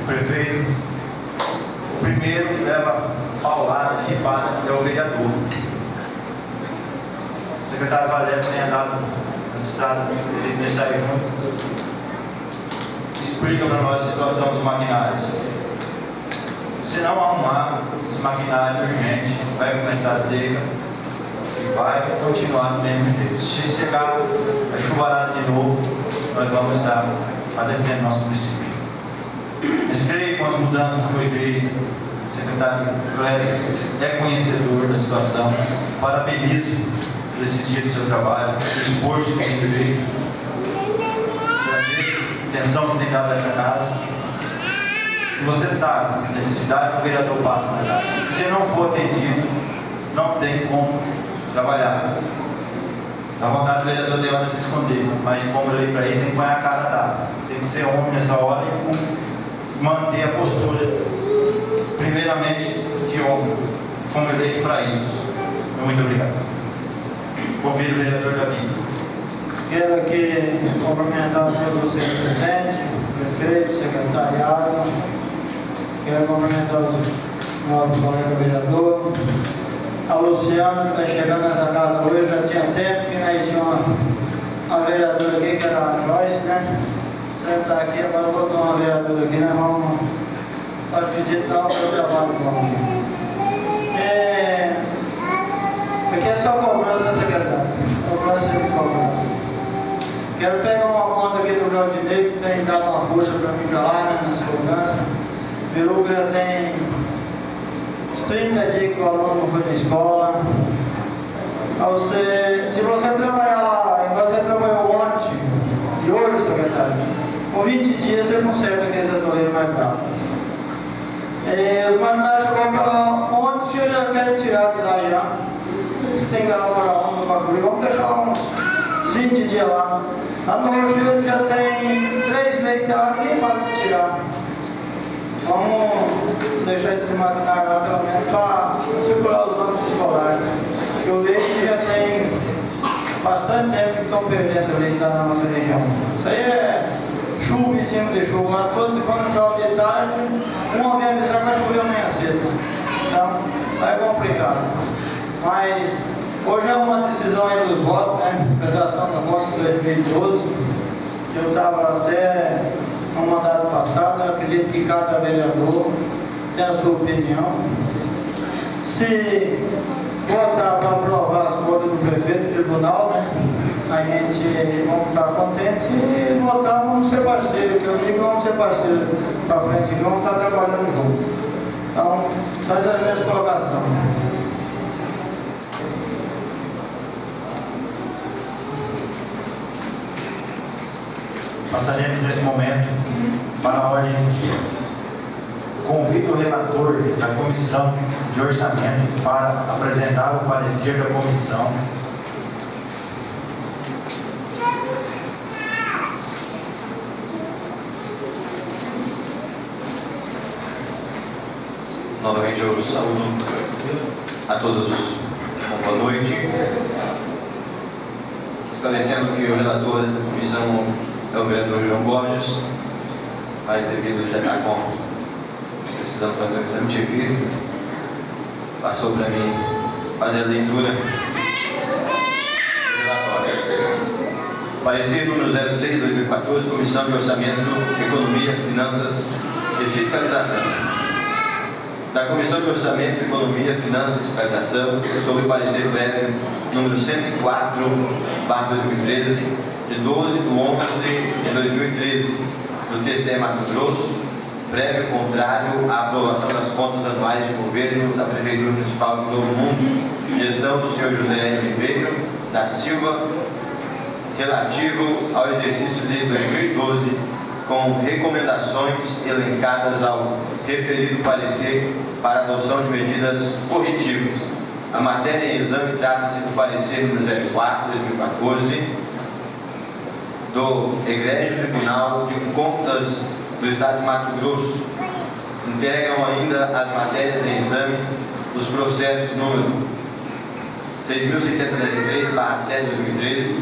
O prefeito, o primeiro que leva paulada, ripado, é o vereador. O secretário Valério tem andado nas estradas, ele saiu junto. Explica para nós a situação dos maquinários. Se não arrumar esse maquinário urgente, vai começar a seca e vai continuar do mesmo jeito. Se chegar a chuvarada de novo, nós vamos estar padecendo nosso município. Mas creio com as mudanças que foi feita, o secretário Cléber é conhecedor da situação. Parabenizo por esses dias do seu trabalho, pelo esforço que tem feito. Atenção que tem dado nessa casa. E você sabe a necessidade que o vereador passa na casa. Se não for atendido, não tem como trabalhar. Dá vontade do vereador ter hora de se esconder, mas como ele para isso tem que pôr a cara dada. Tem que ser homem nessa hora e manter a postura, primeiramente, de homem. Fomos eleitos para isso. Muito obrigado. Convido o vereador Davi. Quero aqui cumprimentar todos os presentes, prefeito, secretariado. Quero cumprimentar os nossos colegas vereadores. A Luciana, que está chegando nessa casa hoje, já tinha tempo que nós tínhamos uma vereadora aqui, que era a Joyce, né? Sempre está aqui, agora botou uma vereadora aqui, nós vamos acreditar no trabalho bom. Aqui é só cobrança, né, secretário? Cobrança de cobrança. Quero pegar uma conta aqui do Claudinei, que tem dado uma força para mim lá, né, nessa cobrança. Virou que já tem uns 30 dias que o aluno não foi na escola. Se você trabalhar lá, e você trabalhou ontem e hoje, secretário, com 20 dias você conserta aquele setoreiro mais bravo. Os mandados chegou para lá ontem, eu já quero tirar de lá já. Se tem que elaborar um do bagulho, vamos deixar uns 20 dias lá. A Norgildo já tem 3 meses que ela nem faz de tirar. Vamos deixar esse maquinário lá pelo menos para circular os bancos escolares. Eu vejo que já tem bastante tempo que estão perdendo o leite lá na nossa região. Isso aí é chuva em cima de chuva. Mas quando chove de tarde, uma vez avisar que vai chover amanhã cedo. Então, é complicado. Mas hoje é uma decisão aí dos votos, né? Casação da moça de 2012. Eu estava até no mandato passado, eu acredito que cada vereador tem a sua opinião. Se votar para aprovar as contas do prefeito do tribunal, né? A gente vamos estar contentes e votar, vamos ser parceiros, que eu digo vamos ser parceiros para frente, que vamos estar trabalhando juntos. Então, faz a minha colocação. Passaremos nesse momento para a ordem do dia. Convido o relator da Comissão de Orçamento para apresentar o parecer da comissão. Novamente eu saúdo a todos com boa noite, esclarecendo que o relator dessa comissão é o vereador João Borges, mas devido já estar precisando fazer um exame de vista, passou para mim fazer a leitura do relatório. Parecer número 06/2014, Comissão de Orçamento, Economia, Finanças e Fiscalização. Da Comissão de Orçamento, Economia, Finanças e Fiscalização, sobre o parecer breve número 104/2013, de 12/11/2013, do TCE Mato Grosso, prévio contrário à aprovação das contas anuais de governo da Prefeitura Municipal de Novo Mundo, gestão do senhor José M. Ribeiro da Silva, relativo ao exercício de 2012, com recomendações elencadas ao referido parecer para adoção de medidas corretivas. A matéria em exame trata-se do parecer número 04/2014 do Egrégio Tribunal de Contas do Estado de Mato Grosso. Integram ainda as matérias em exame os processos número 6.633/7/2013,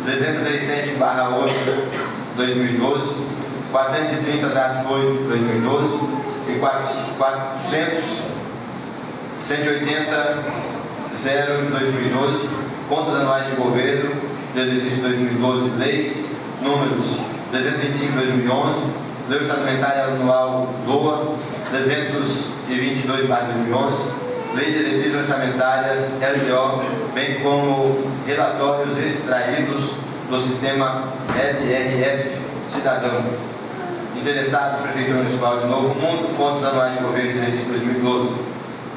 337/8/2012, 430-8/2012 e 400-180-0/2012, contas anuais de governo do exercício 2012, leis números 325/2011, Lei Orçamentária Anual LOA 322/2011, Lei de Diretrizes Orçamentárias LDO, bem como relatórios extraídos do sistema LRF Cidadão. Interessado, Prefeitura Municipal de Novo Mundo, contas anuais de governo do exercício 2012.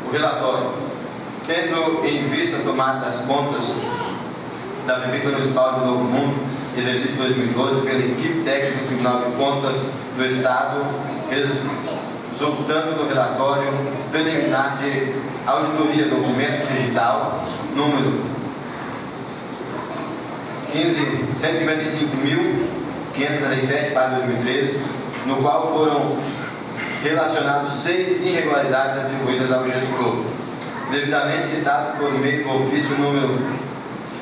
O relatório, tendo em vista a tomada das contas da Prefeitura Municipal de Novo Mundo, exercício 2012, pela equipe técnica do Tribunal de Contas do Estado, resultando do relatório preliminar de auditoria documento digital, número 155.537/2013, no qual foram relacionados 6 irregularidades atribuídas ao gestor, devidamente citado por meio do ofício número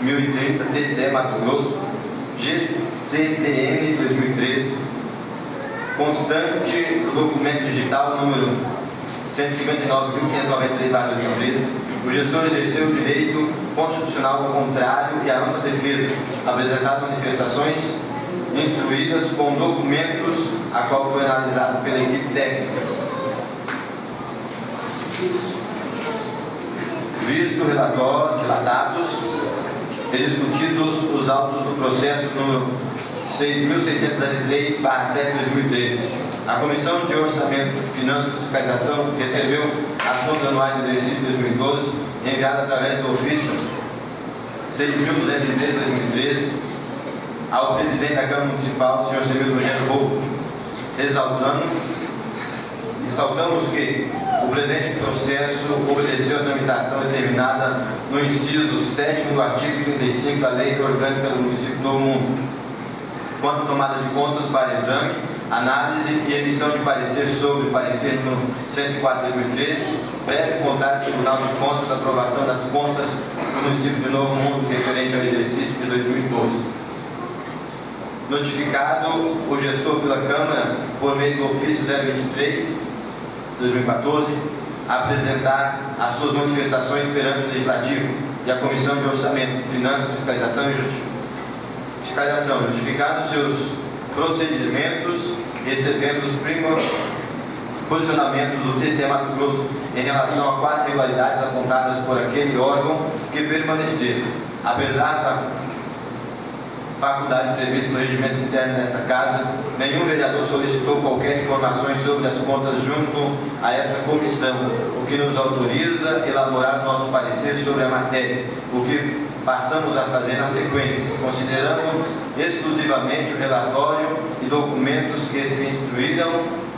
1030 TCE Mato Grosso, GCTN 2013, constante do documento digital número 159.593/2013, o gestor exerceu o direito constitucional ao contrário e à ampla defesa, apresentado manifestações instruídas com documentos, a qual foi analisado pela equipe técnica. Visto relatados e discutidos os autos do processo número 6.603/7/2013, a Comissão de Orçamento, Finanças e Fiscalização recebeu as contas anuais do exercício 2012, enviada através do ofício 6.203/2013 ao presidente da Câmara Municipal, Sr. Semildo Rogério Roubo, ressaltamos que o presente processo obedeceu a tramitação determinada no inciso 7º do artigo 35 da Lei Orgânica do Município de Novo Mundo, quanto à tomada de contas para exame, análise e emissão de parecer sobre o parecer número 104/2013, prévio contrato do Tribunal de Contas da aprovação das contas do município de Novo Mundo referente ao exercício de 2012. Notificado o gestor pela Câmara, por meio do ofício 023/2014, apresentar as suas manifestações perante o Legislativo e a Comissão de Orçamento, Finanças, Fiscalização e Fiscalização, justificando seus procedimentos, recebendo os posicionamentos do TCE Mato Grosso em relação a 4 irregularidades apontadas por aquele órgão que permaneceram. Apesar da faculdade prevista no regimento interno desta Casa, nenhum vereador solicitou qualquer informações sobre as contas junto a esta comissão, o que nos autoriza a elaborar nosso parecer sobre a matéria, o que passamos a fazer na sequência, considerando exclusivamente o relatório e documentos que se instruíram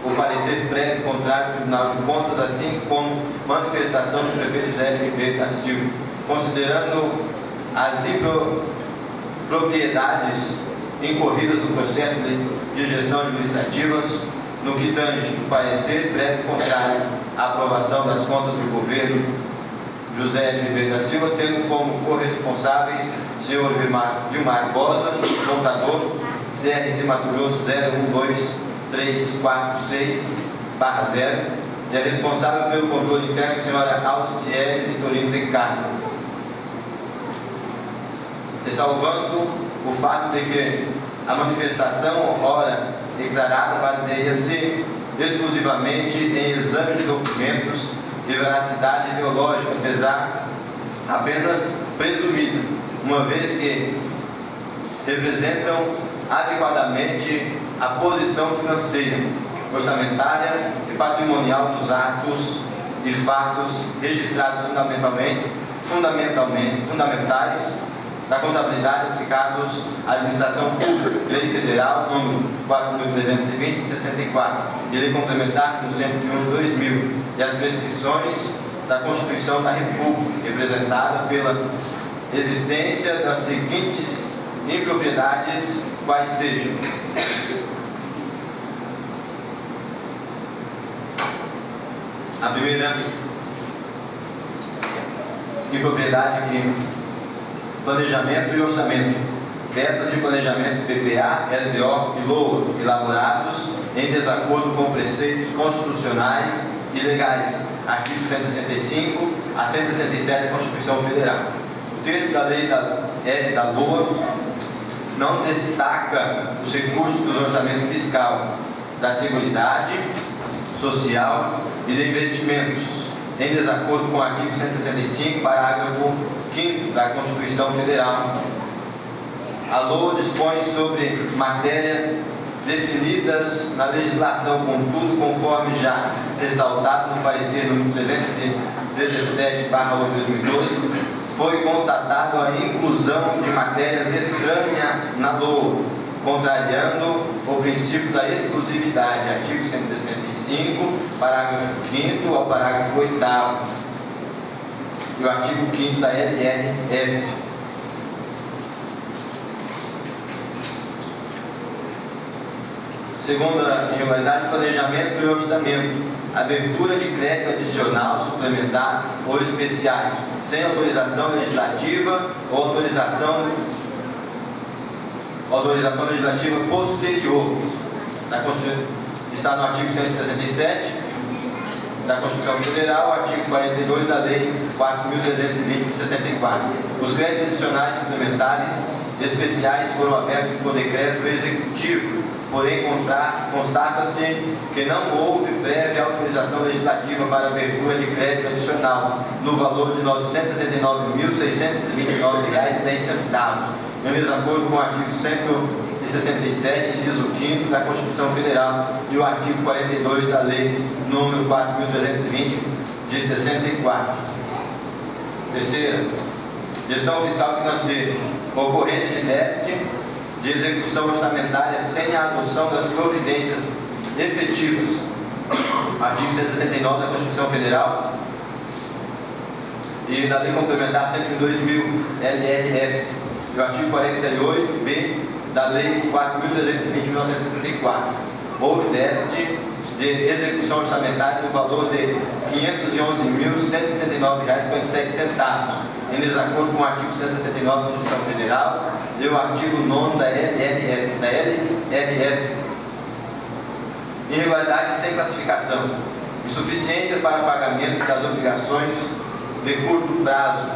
o parecer prévio contrário do Tribunal de Contas, assim como manifestação do prefeito José Ribeiro da Silva, considerando as propriedades incorridas no processo de gestão administrativas, no que tange o parecer prévio contrário à aprovação das contas do governo José Ribeiro da Silva, tendo como corresponsáveis o senhor Vilmar Bosa, contador, CRC Mato Grosso 012346/0, e a responsável pelo controle interno, a senhora Alciele Vitorino de Carmo. Ressalvando o fato de que a manifestação, ora declarada, baseia-se exclusivamente em exame de documentos de veracidade ideológica, apesar apenas presumida, uma vez que representam adequadamente a posição financeira, orçamentária e patrimonial dos atos e fatos registrados fundamentais da contabilidade aplicados à administração pública, Lei Federal número 4.320 de 64 e Lei Complementar número 101 de 2000 e as prescrições da Constituição da República, representada pela existência das seguintes impropriedades, quais sejam: a primeira impropriedade que planejamento e orçamento, peças de planejamento PPA, LDO e LOA elaborados em desacordo com preceitos constitucionais e legais, artigos 165 a 167 da Constituição Federal. O texto da lei da LOA não destaca os recursos do orçamento fiscal, da Seguridade Social e de investimentos, em desacordo com o artigo 165, parágrafo 5º da Constituição Federal. A LOA dispõe sobre matéria definidas na legislação, contudo, conforme já ressaltado no parecer número 317/2012, foi constatado a inclusão de matérias estranhas na LOA, contrariando o princípio da exclusividade, artigo 165, parágrafo 5º ao parágrafo 8º, e o artigo 5º da LRF. Segunda irregularidade, planejamento e orçamento. Abertura de crédito adicional, suplementar ou especiais, sem autorização legislativa ou autorização legislativa posterior. Está no artigo 167 da Constituição Federal, artigo 42 da Lei 4.320 de 64. Os créditos adicionais suplementares especiais foram abertos por decreto executivo, porém constata-se que não houve prévia autorização legislativa para abertura de crédito adicional no valor de R$ 969.629,10, em desacordo com o artigo 167, inciso 5º da Constituição Federal e o artigo 42 da Lei número 4.320 de 64. Terceira, gestão fiscal financeira, ocorrência de déficit de execução orçamentária sem a adoção das providências efetivas, artigo 169 da Constituição Federal e da Lei Complementar 102.000 LRF e o artigo 48b da Lei 4.320 de 1964. Houve déficit de execução orçamentária no valor de R$ 511.169,47, em desacordo com o artigo 169 da Constituição Federal e o artigo 9 da LRF. Irregularidade sem classificação. Insuficiência para pagamento das obrigações de curto prazo,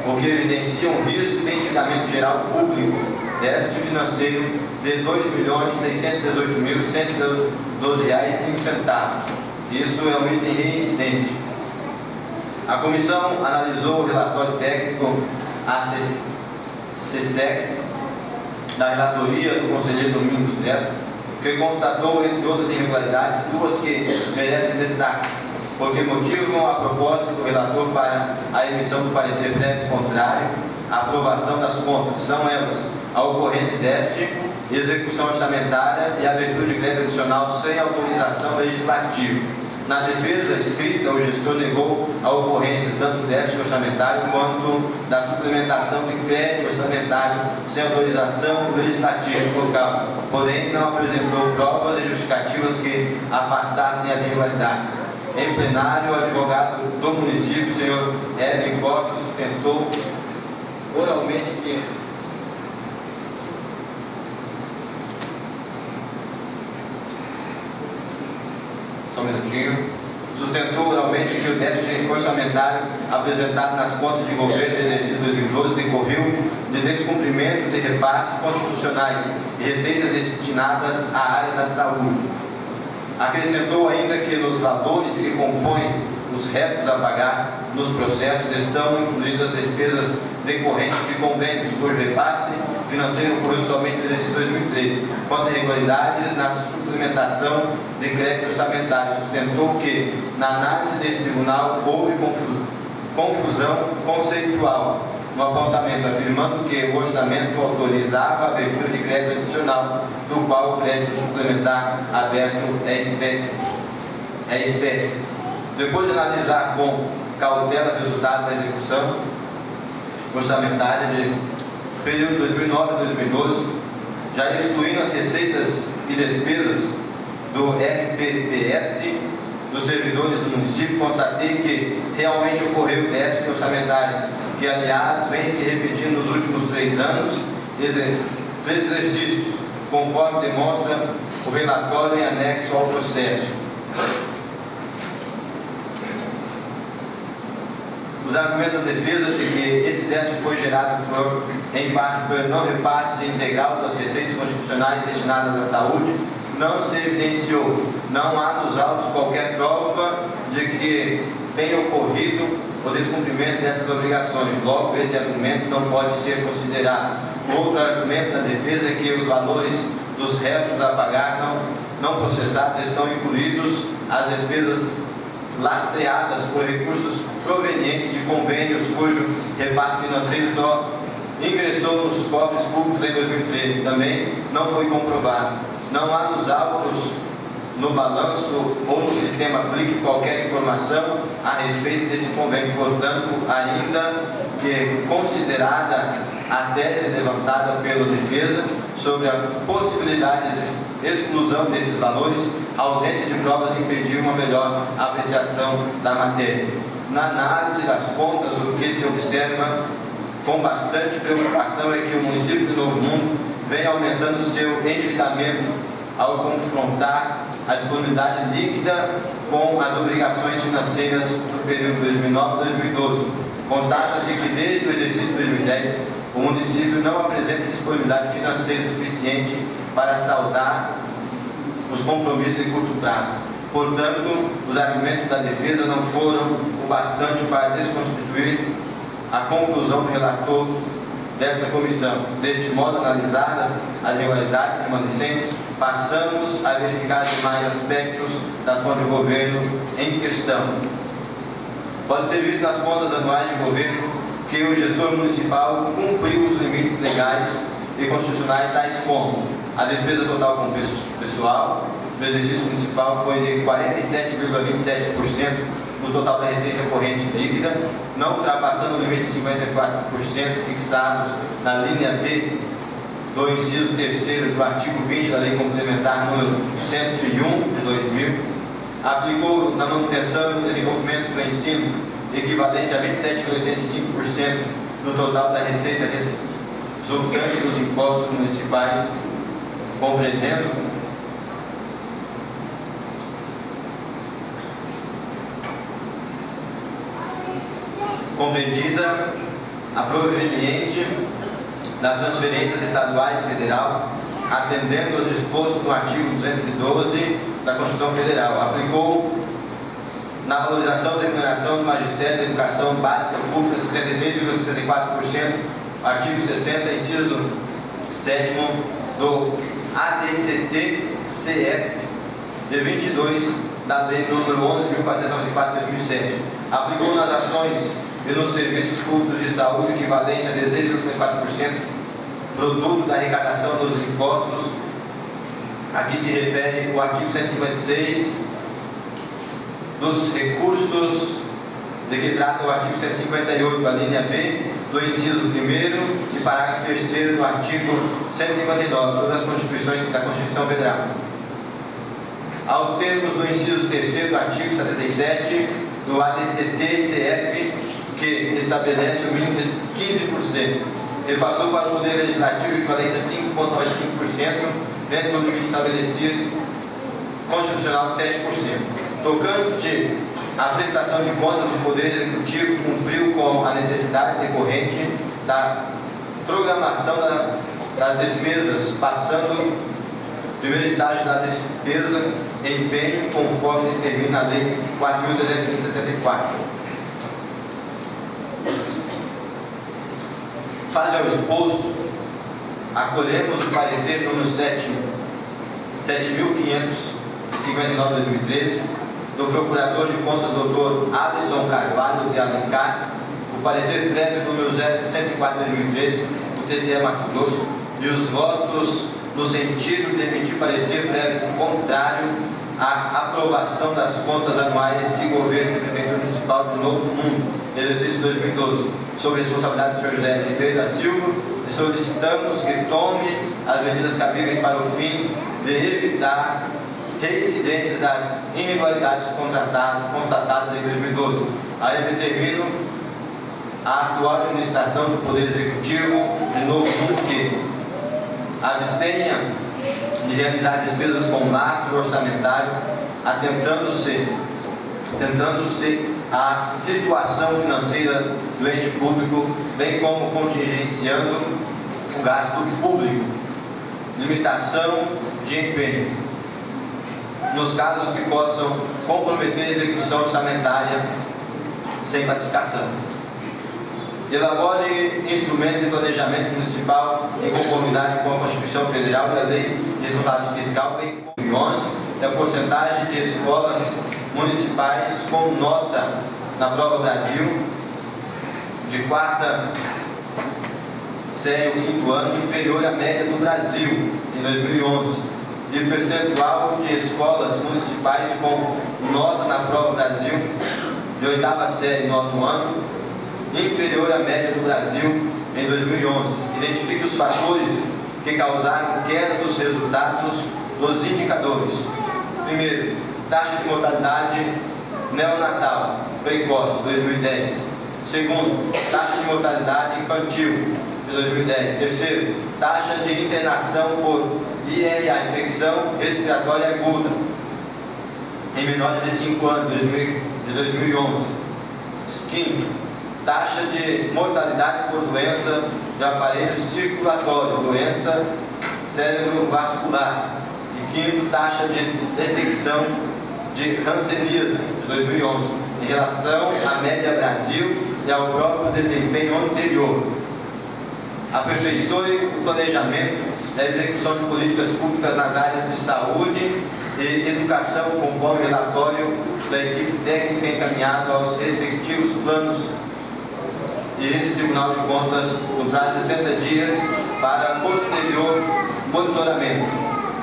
o que evidencia um risco de endividamento geral público, déficit financeiro de R$ 2.618.112,05. Isso é um item reincidente. A comissão analisou o relatório técnico CSEX da relatoria do conselheiro Domingos Neto, que constatou, entre outras irregularidades, duas que merecem destaque, porque motivam a proposta do relator para a emissão do parecer prévio contrário à aprovação das contas. São elas a ocorrência de déficit, execução orçamentária e abertura de crédito adicional sem autorização legislativa. Na defesa escrita, o gestor negou a ocorrência tanto do déficit orçamentário quanto da suplementação de crédito orçamentário sem autorização legislativa local, porém não apresentou provas e justificativas que afastassem as irregularidades. Em plenário, o advogado do município, o senhor Edwin Costa, sustentou oralmente que sustentou oralmente que o déficit orçamentário apresentado nas contas de governo do exercício 2012 decorreu de descumprimento de repasses constitucionais e receitas destinadas à área da saúde. Acrescentou ainda que nos valores que compõem os restos a pagar nos processos estão incluídas as despesas decorrentes de convênios, cujo repasse financeiro ocorreu somente no exercício 2013. Quanto a irregularidades na suplementação de crédito orçamentário, sustentou que, na análise desse tribunal, houve confusão conceitual no apontamento, afirmando que o orçamento autorizava a abertura de crédito adicional, do qual o crédito suplementar aberto é espécie. Depois de analisar com cautela o resultado da execução orçamentária de período 2009 a 2012, já excluindo as receitas e despesas do RPPS dos servidores do município, constatei que realmente ocorreu déficit orçamentário, que aliás vem se repetindo nos últimos 3 anos, 3 exercícios, conforme demonstra o relatório em anexo ao processo. Os argumentos da defesa de que esse déficit foi gerado em parte pelo não repasse integral das receitas constitucionais destinadas à saúde não se evidenciou. Não há nos autos qualquer prova de que tenha ocorrido o descumprimento dessas obrigações. Logo, esse argumento não pode ser considerado. Outro argumento da defesa é que os valores dos restos a pagar não processados estão incluídos as despesas lastreadas por recursos provenientes de convênios cujo repasse financeiro só ingressou nos cofres públicos em 2013. Também não foi comprovado. Não há nos autos, no balanço ou no sistema aplique qualquer informação a respeito desse convênio. Portanto, ainda que considerada a tese levantada pela defesa sobre a possibilidade de exclusão desses valores, a ausência de provas impediu uma melhor apreciação da matéria. Na análise das contas, o que se observa com bastante preocupação é que o município de Novo Mundo vem aumentando seu endividamento ao confrontar a disponibilidade líquida com as obrigações financeiras no período 2009-2012. Constata-se que desde o exercício de 2010 o município não apresenta disponibilidade financeira suficiente para saldar os compromissos de curto prazo. Portanto, os argumentos da defesa não foram o bastante para desconstituir a conclusão do relator desta comissão. Deste modo, analisadas as irregularidades remanescentes, passamos a verificar demais aspectos das contas de governo em questão. Pode ser visto nas contas anuais de governo que o gestor municipal cumpriu os limites legais e constitucionais, tais como a despesa total com pessoal do exercício municipal foi de 47,27% no total da receita corrente líquida, não ultrapassando o limite de 54% fixados na linha B do inciso 3º do artigo 20 da Lei Complementar número 101 de 2000, aplicou na manutenção e no desenvolvimento do ensino equivalente a 27,85% do total da receita resultante dos impostos municipais, compreendendo compreendida a proveniente das transferências estaduais e federal, atendendo aos dispostos no artigo 212 da Constituição Federal. Aplicou na valorização da remuneração do Magistério da Educação Básica Pública 63,64%, artigo 60, inciso 7º do ADCT-CF de 22 da Lei número 11.494 de 2007. Aplicou nas ações e nos serviços públicos de saúde equivalente a 16,54% produto da arrecadação dos impostos. Aqui se refere o artigo 156 dos recursos de que trata o artigo 158, a linha B do inciso 1º e parágrafo 3º do artigo 159, todas as constituições da Constituição Federal. Aos termos do inciso 3º do artigo 77 do ADCT-CF, que estabelece o mínimo de 15%. Ele passou para o Poder Legislativo equivalente a 5,95%, dentro do limite estabelecido constitucional de 7%. Tocante à prestação de contas, o Poder Executivo cumpriu com a necessidade decorrente da programação das despesas, passando o primeiro estágio da despesa em empenho, conforme determina a Lei 4.364. Face ao exposto, acolhemos o parecer número 7.559/2013 do Procurador de Contas, Dr. Alisson Carvalho de Alencar, o parecer prévio número 104/2013 do TCE Mato Grosso e os votos no sentido de emitir parecer prévio contrário à aprovação das contas anuais de governo e prefeitura municipal de Novo Mundo, exercício 2012, sob responsabilidade do Sr. José Ribeiro da Silva, e solicitamos que tome as medidas cabíveis para o fim de evitar reincidências das irregularidades constatadas em 2012. Aí determino a atual administração do Poder Executivo de Novo Mundo que abstenha de realizar despesas com lastro orçamentário, atentando-se à situação financeira do ente público, bem como contingenciando o gasto público. Limitação de empenho nos casos que possam comprometer a execução orçamentária sem pacificação. Elabore instrumento de planejamento municipal em conformidade com a Constituição Federal e a Lei de Resultado Fiscal, bem como 11, a porcentagem de escolas municipais com nota na Prova Brasil de quarta série ou quinto ano inferior à média do Brasil em 2011 e percentual de escolas municipais com nota na Prova Brasil de oitava série no nono ano inferior à média do Brasil em 2011. Identifique os fatores que causaram queda dos resultados dos indicadores. Primeiro, taxa de mortalidade neonatal precoce, 2010. Segundo, taxa de mortalidade infantil, de 2010. Terceiro, taxa de internação por IRA, infecção respiratória aguda, em menores de 5 anos, de 2011. Quinto, taxa de mortalidade por doença de aparelho circulatório, doença cerebrovascular. E quinto, taxa de detecção de hanseníase, de 2011, em relação à média Brasil e ao próprio desempenho anterior. Aperfeiçoe o planejamento da execução de políticas públicas nas áreas de saúde e educação, conforme o relatório da equipe técnica encaminhado aos respectivos planos e esse Tribunal de Contas no prazo de 60 dias para posterior monitoramento.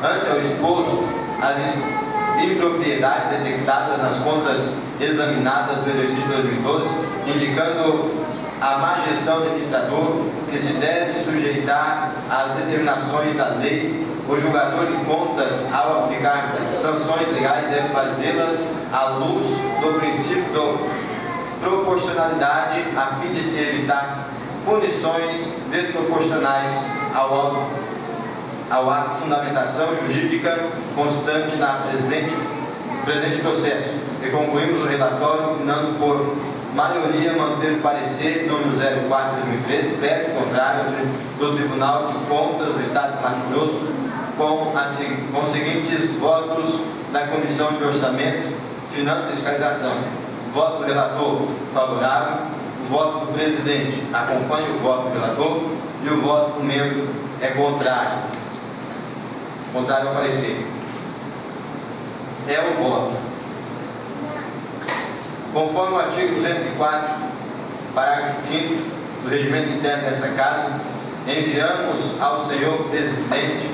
Ante ao exposto, as impropriedades detectadas nas contas examinadas do exercício de 2012, indicando a má gestão do administrador, que se deve sujeitar às determinações da lei, o julgador de contas, ao aplicar sanções legais, deve fazê-las à luz do princípio da proporcionalidade, a fim de se evitar punições desproporcionais ao ato de fundamentação jurídica constante na presente processo. E concluímos o relatório opinando por maioria manter o parecer número 04/2013, prévio contrário do Tribunal de Contas do Estado de Mato Grosso, com os seguintes votos da Comissão de Orçamento, Finanças e Fiscalização. Voto do relator favorável, o voto do presidente acompanha o voto do relator e o voto do membro é contrário. Contrário ao parecer. É o voto. Conforme o artigo 204, parágrafo 5º do Regimento Interno desta Casa, enviamos ao senhor presidente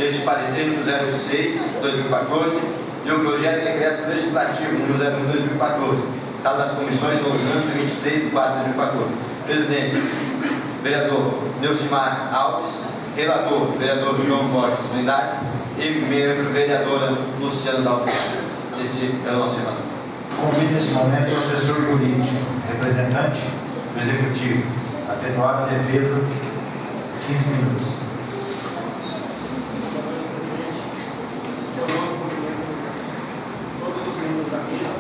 este parecer número 06/2014 e o projeto de decreto legislativo número 01/2014, sala das comissões no número 23/4/2014. Presidente, vereador Neucimar Alves, relator, vereador João Borges Trindade e membro, vereadora Luciana Dalves. Esse é o nosso relator. Convido nesse momento o assessor jurídico, representante do Executivo, a efetuar a defesa, 15 minutos. Todos os membros da mesa,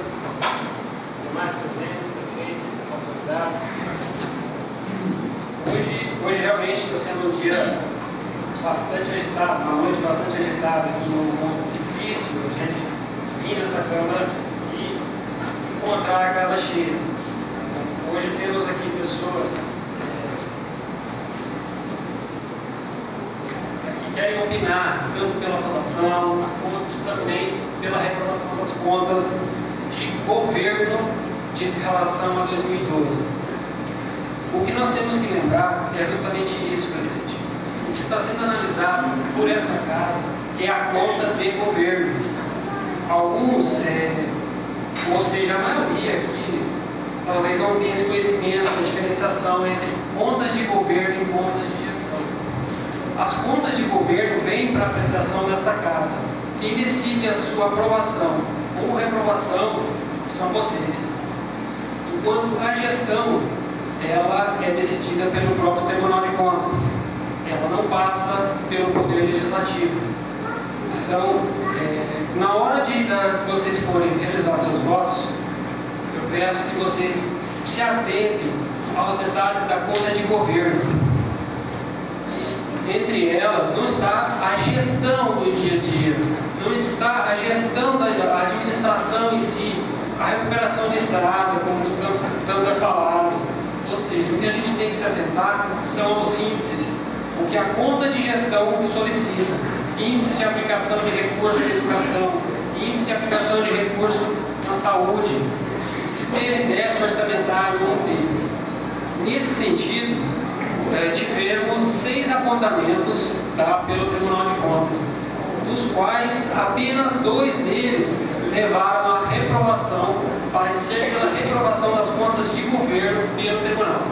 demais presentes, prefeito, autoridades. Hoje realmente está sendo um dia bastante agitado, uma noite bastante agitada aqui num momento difícil a gente vir nessa Câmara e encontrar a casa cheia. Hoje temos aqui pessoas que querem opinar tanto pela aprovação, quanto também pela reprovação das contas de governo de relação a 2012. O que nós temos que lembrar é justamente isso, presidente. O que está sendo analisado por esta casa é a conta de governo. Alguns, ou seja, a maioria aqui, talvez não tenha esse conhecimento da diferenciação entre contas de governo e contas de gestão. As contas de governo vêm para apreciação desta casa. Quem decide a sua aprovação ou reprovação são vocês. Enquanto a gestão, ela é decidida pelo próprio Tribunal de Contas. Ela não passa pelo Poder Legislativo. Então, na hora de vocês forem realizar seus votos, eu peço que vocês se atentem aos detalhes da conta de governo. Entre elas não está a gestão do dia a dia, não está a gestão da administração em si, a recuperação de estrada, como tanto é falado. Ou seja, o que a gente tem que se atentar são os índices, o que a conta de gestão solicita. Índices de aplicação de recursos de educação, índice de aplicação de recursos na saúde, se teve déficit orçamentário ou não teve. Nesse sentido, tivemos 6 apontamentos pelo Tribunal de Contas, dos quais apenas 2 deles levaram à reprovação, parecer pela reprovação das contas de governo pelo Tribunal.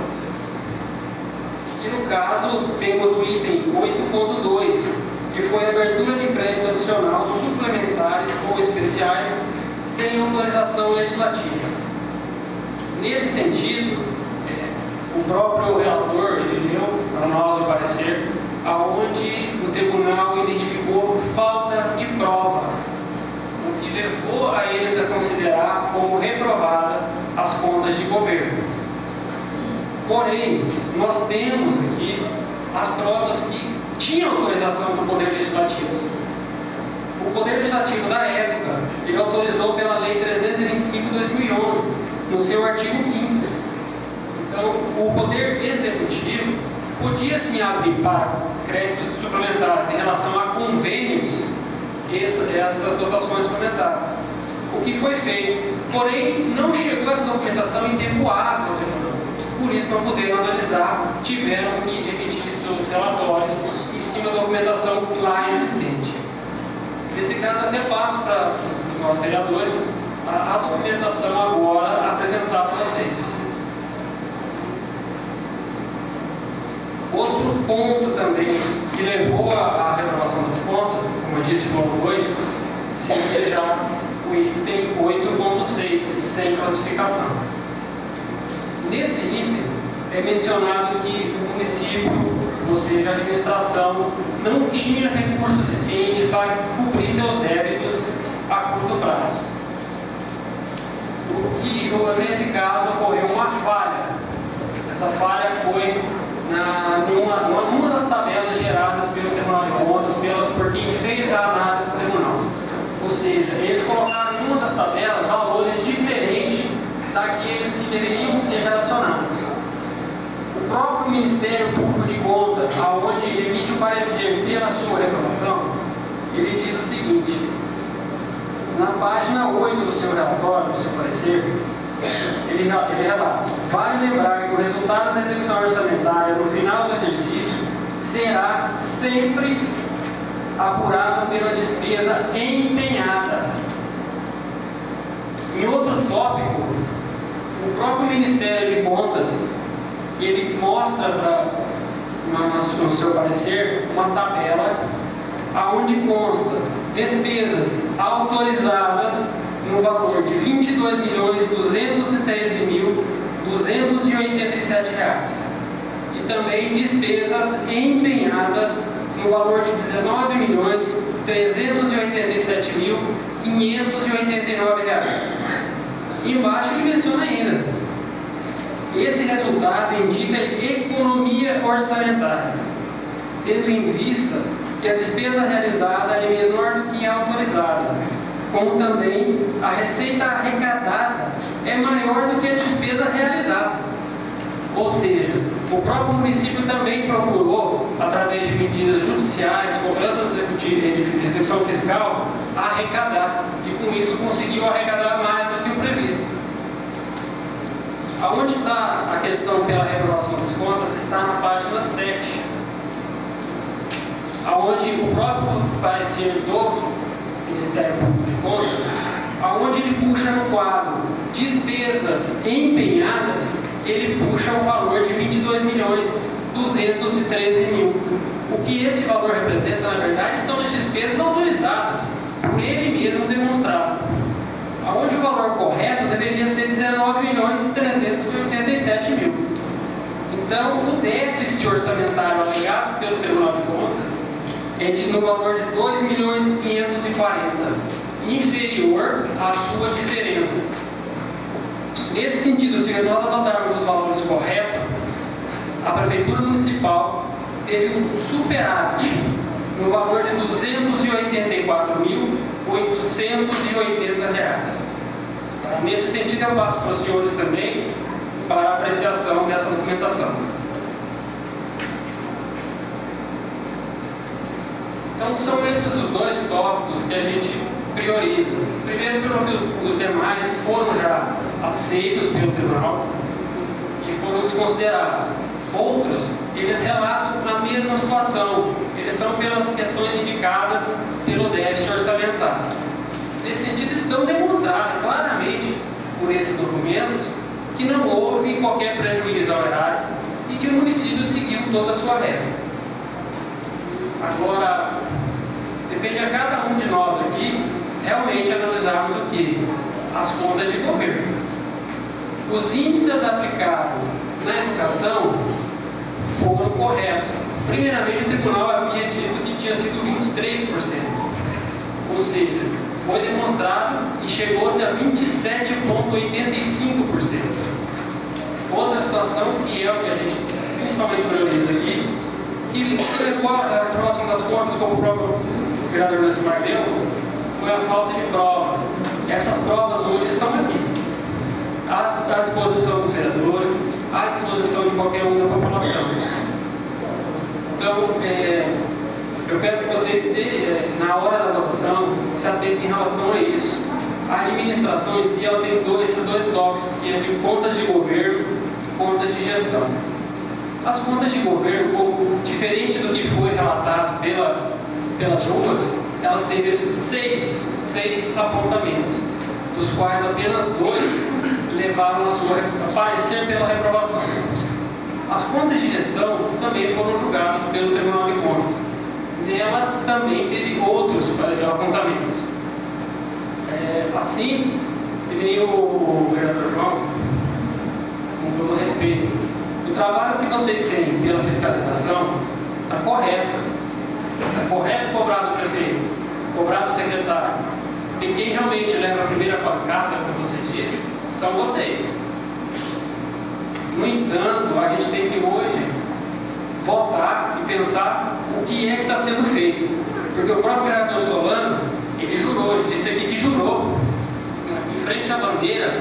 E no caso, temos o item 8.2, que foi a abertura de crédito adicional suplementares ou especiais sem autorização legislativa. Nesse sentido, o próprio relator leu para nós o parecer, aonde o tribunal identificou falta de prova, o que levou a eles a considerar como reprovada as contas de governo. Porém, nós temos aqui as provas que tinham autorização do Poder Legislativo. O Poder Legislativo da época, ele autorizou pela Lei 325/2011, no seu artigo 5º. Então, o Poder Executivo podia sim abrir para créditos suplementares em relação a convênios essas dotações suplementares. O que foi feito, porém, não chegou essa documentação em tempo hábil ao tribunal. Por isso, não puderam analisar, tiveram que emitir seus relatórios em cima da documentação lá existente. Nesse caso, até passo para os vereadores a documentação agora apresentada a vocês. Outro ponto também que levou à reprovação das contas, como eu disse no 2, seria já o item 8.6, sem classificação. Nesse item é mencionado que o município, ou seja, a administração, não tinha recurso suficiente para cobrir seus débitos a curto prazo. O que, nesse caso, ocorreu uma falha. Essa falha foi numa das tabelas geradas pelo Tribunal de Contas, por quem fez a análise do tribunal. Ou seja, eles colocaram em uma das tabelas valores diferentes daqueles que deveriam ser relacionados. O próprio Ministério Público de Contas, aonde ele emite o parecer pela sua reprovação, ele diz o seguinte: na página 8 do seu relatório, do seu parecer, ele relata: vale lembrar que o resultado da execução orçamentária no final do exercício será sempre apurado pela despesa empenhada. Em outro tópico, o próprio Ministério de Contas, ele mostra no seu parecer uma tabela aonde consta despesas autorizadas no valor de R$ 22.213.287 e também despesas empenhadas no valor de R$ 19.387.589. E embaixo ele menciona ainda: esse resultado indica economia orçamentária, tendo em vista que a despesa realizada é menor do que a autorizada, como também a receita arrecadada é maior do que a despesa realizada. Ou seja, o próprio município também procurou, através de medidas judiciais, cobranças de execução fiscal, arrecadar, e com isso conseguiu arrecadar mais do que o previsto. Aonde está a questão pela reprovação das contas está na página 7, aonde o próprio parecer do Ministério Público de Contas, aonde ele puxa no quadro despesas empenhadas, ele puxa o valor de 22.213.000. O que esse valor representa, na verdade, são as despesas autorizadas, por ele mesmo demonstrado. Onde o valor correto deveria ser 19.387.000. Então, o déficit orçamentário alegado pelo Tribunal de Contas é no valor de 2.540.000, inferior à sua diferença. Nesse sentido, se nós adotarmos os valores corretos, a Prefeitura Municipal teve um superávit no valor de R$ 284.880. Nesse sentido, eu passo para os senhores também para a apreciação dessa documentação. Então, são esses os dois tópicos que a gente prioriza. Primeiro, porque os demais foram já aceitos pelo tribunal e foram desconsiderados. Outros, eles relatam a mesma situação. Eles são pelas questões indicadas pelo déficit orçamentário. Nesse sentido, estão demonstrados claramente por esses documentos que não houve qualquer prejuízo ao erário e que o município seguiu toda a sua regra. Agora, depende a cada um de nós aqui realmente analisarmos o que? As contas de governo. Os índices aplicados na educação foram corretos. Primeiramente, o tribunal havia dito que tinha sido 23%. Ou seja, foi demonstrado e chegou-se a 27,85%. Outra situação, que é o que a gente principalmente prioriza aqui, que levou a aprovação das contas, como o próprio vereador Lucimar deu, foi a falta de provas. Essas provas hoje estão aqui, à disposição dos vereadores, à disposição de qualquer um da população. Então, eu peço que vocês, na hora da votação, se atentem em relação a isso. A administração em si, ela tem esses dois blocos, que é de contas de governo e contas de gestão. As contas de governo, diferente do que foi relatado pelas ruas, elas têm esses seis apontamentos, dos quais apenas 2 levaram a parecer pela reprovação. As contas de gestão também foram julgadas pelo Tribunal de Contas. Nela também teve outros apontamentos. Assim, que nem o vereador João, com todo respeito, o trabalho que vocês têm pela fiscalização está correto. Está correto cobrar do prefeito, cobrar do secretário. E quem realmente leva a primeira pancada, como você disse, são vocês. No entanto, a gente tem que hoje voltar e pensar o que é que está sendo feito. Porque o próprio vereador Solano, ele jurou, ele disse aqui que jurou, em frente à bandeira,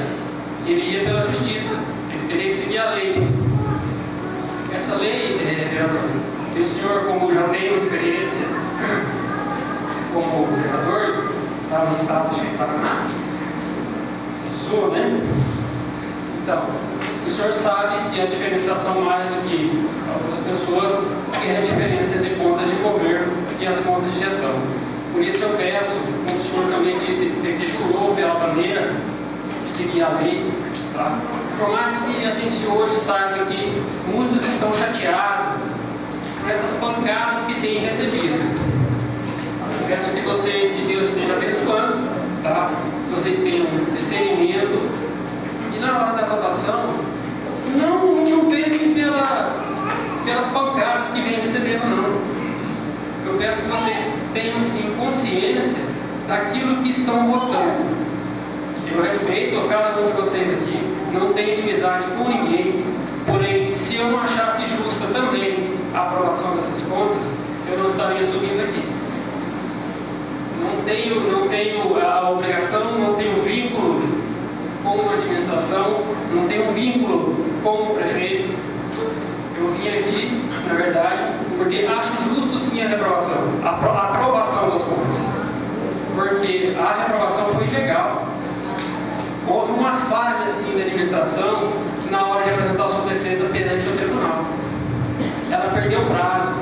que ele ia pela justiça, ele teria que seguir a lei. Essa lei, que o senhor, como já tem uma experiência como vereador, lá no estado de Paraná, Sul, né? Então, o senhor sabe que a diferenciação mais do que outras pessoas é a diferença entre contas de governo e as contas de gestão. Por isso eu peço, como o senhor também disse, que jurou pela bandeira, seguir a lei, tá? Por mais que a gente hoje saiba que muitos estão chateados por essas pancadas que têm recebido. Eu peço que vocês, que Deus esteja abençoando, tá? Que vocês tenham discernimento e na hora da votação não pensem pelas pancadas que vêm recebendo, não. Eu peço que vocês tenham sim consciência daquilo que estão votando. Eu respeito a cada um de vocês aqui, não tenho inimizade com ninguém, porém, se eu não achasse justa também a aprovação dessas contas, eu não estaria subindo aqui. Não tenho a obrigação, não tenho vínculo com a administração, não tenho vínculo com o prefeito. Eu vim aqui, na verdade, porque acho justo sim a reprovação, a aprovação das contas, porque a reprovação foi ilegal. Houve uma falha sim da administração isso na hora de apresentar a sua defesa perante o tribunal. Ela perdeu o prazo.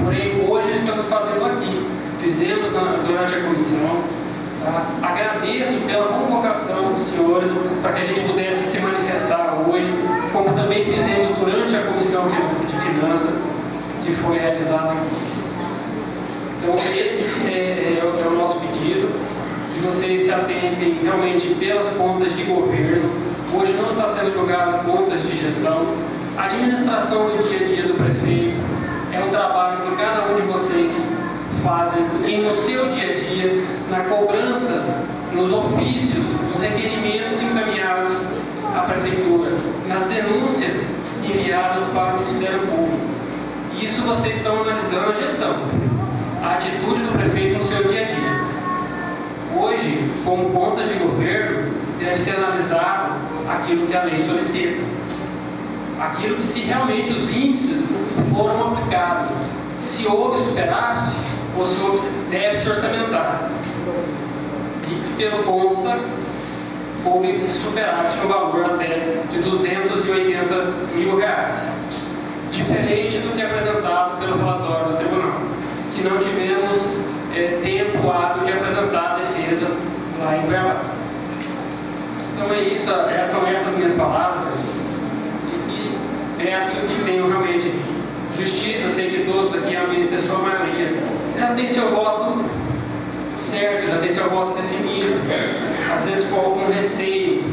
Porém, hoje estamos fazendo aqui. Fizemos durante a comissão. Tá? Agradeço pela convocação dos senhores para que a gente pudesse se manifestar hoje, como também fizemos durante a comissão de finanças que foi realizada aqui. Então, esse é o nosso pedido, que vocês se atentem realmente pelas contas de governo. Hoje não está sendo julgado contas de gestão. A administração do dia a dia do prefeito é um trabalho que cada um de vocês fazem e no seu dia a dia, na cobrança, nos ofícios, nos requerimentos encaminhados à prefeitura, nas denúncias enviadas para o Ministério Público. Isso vocês estão analisando a gestão, a atitude do prefeito no seu dia a dia. Hoje, como contas de governo, deve ser analisado aquilo que a lei solicita. Aquilo que, se realmente os índices foram aplicados, se houve superávit ou se deve se orçamentar. E pelo consta, houve superávit no valor até de R$280 mil. Diferente do que é apresentado pelo relatório do tribunal, que não tivemos tempo hábil de apresentar a defesa lá em Cuiabá. Então é isso, são essas minhas palavras. E peço que tenham realmente justiça. Sei que todos aqui, a sua maioria, já tem seu voto certo, já tem seu voto definido. Às vezes com algum receio.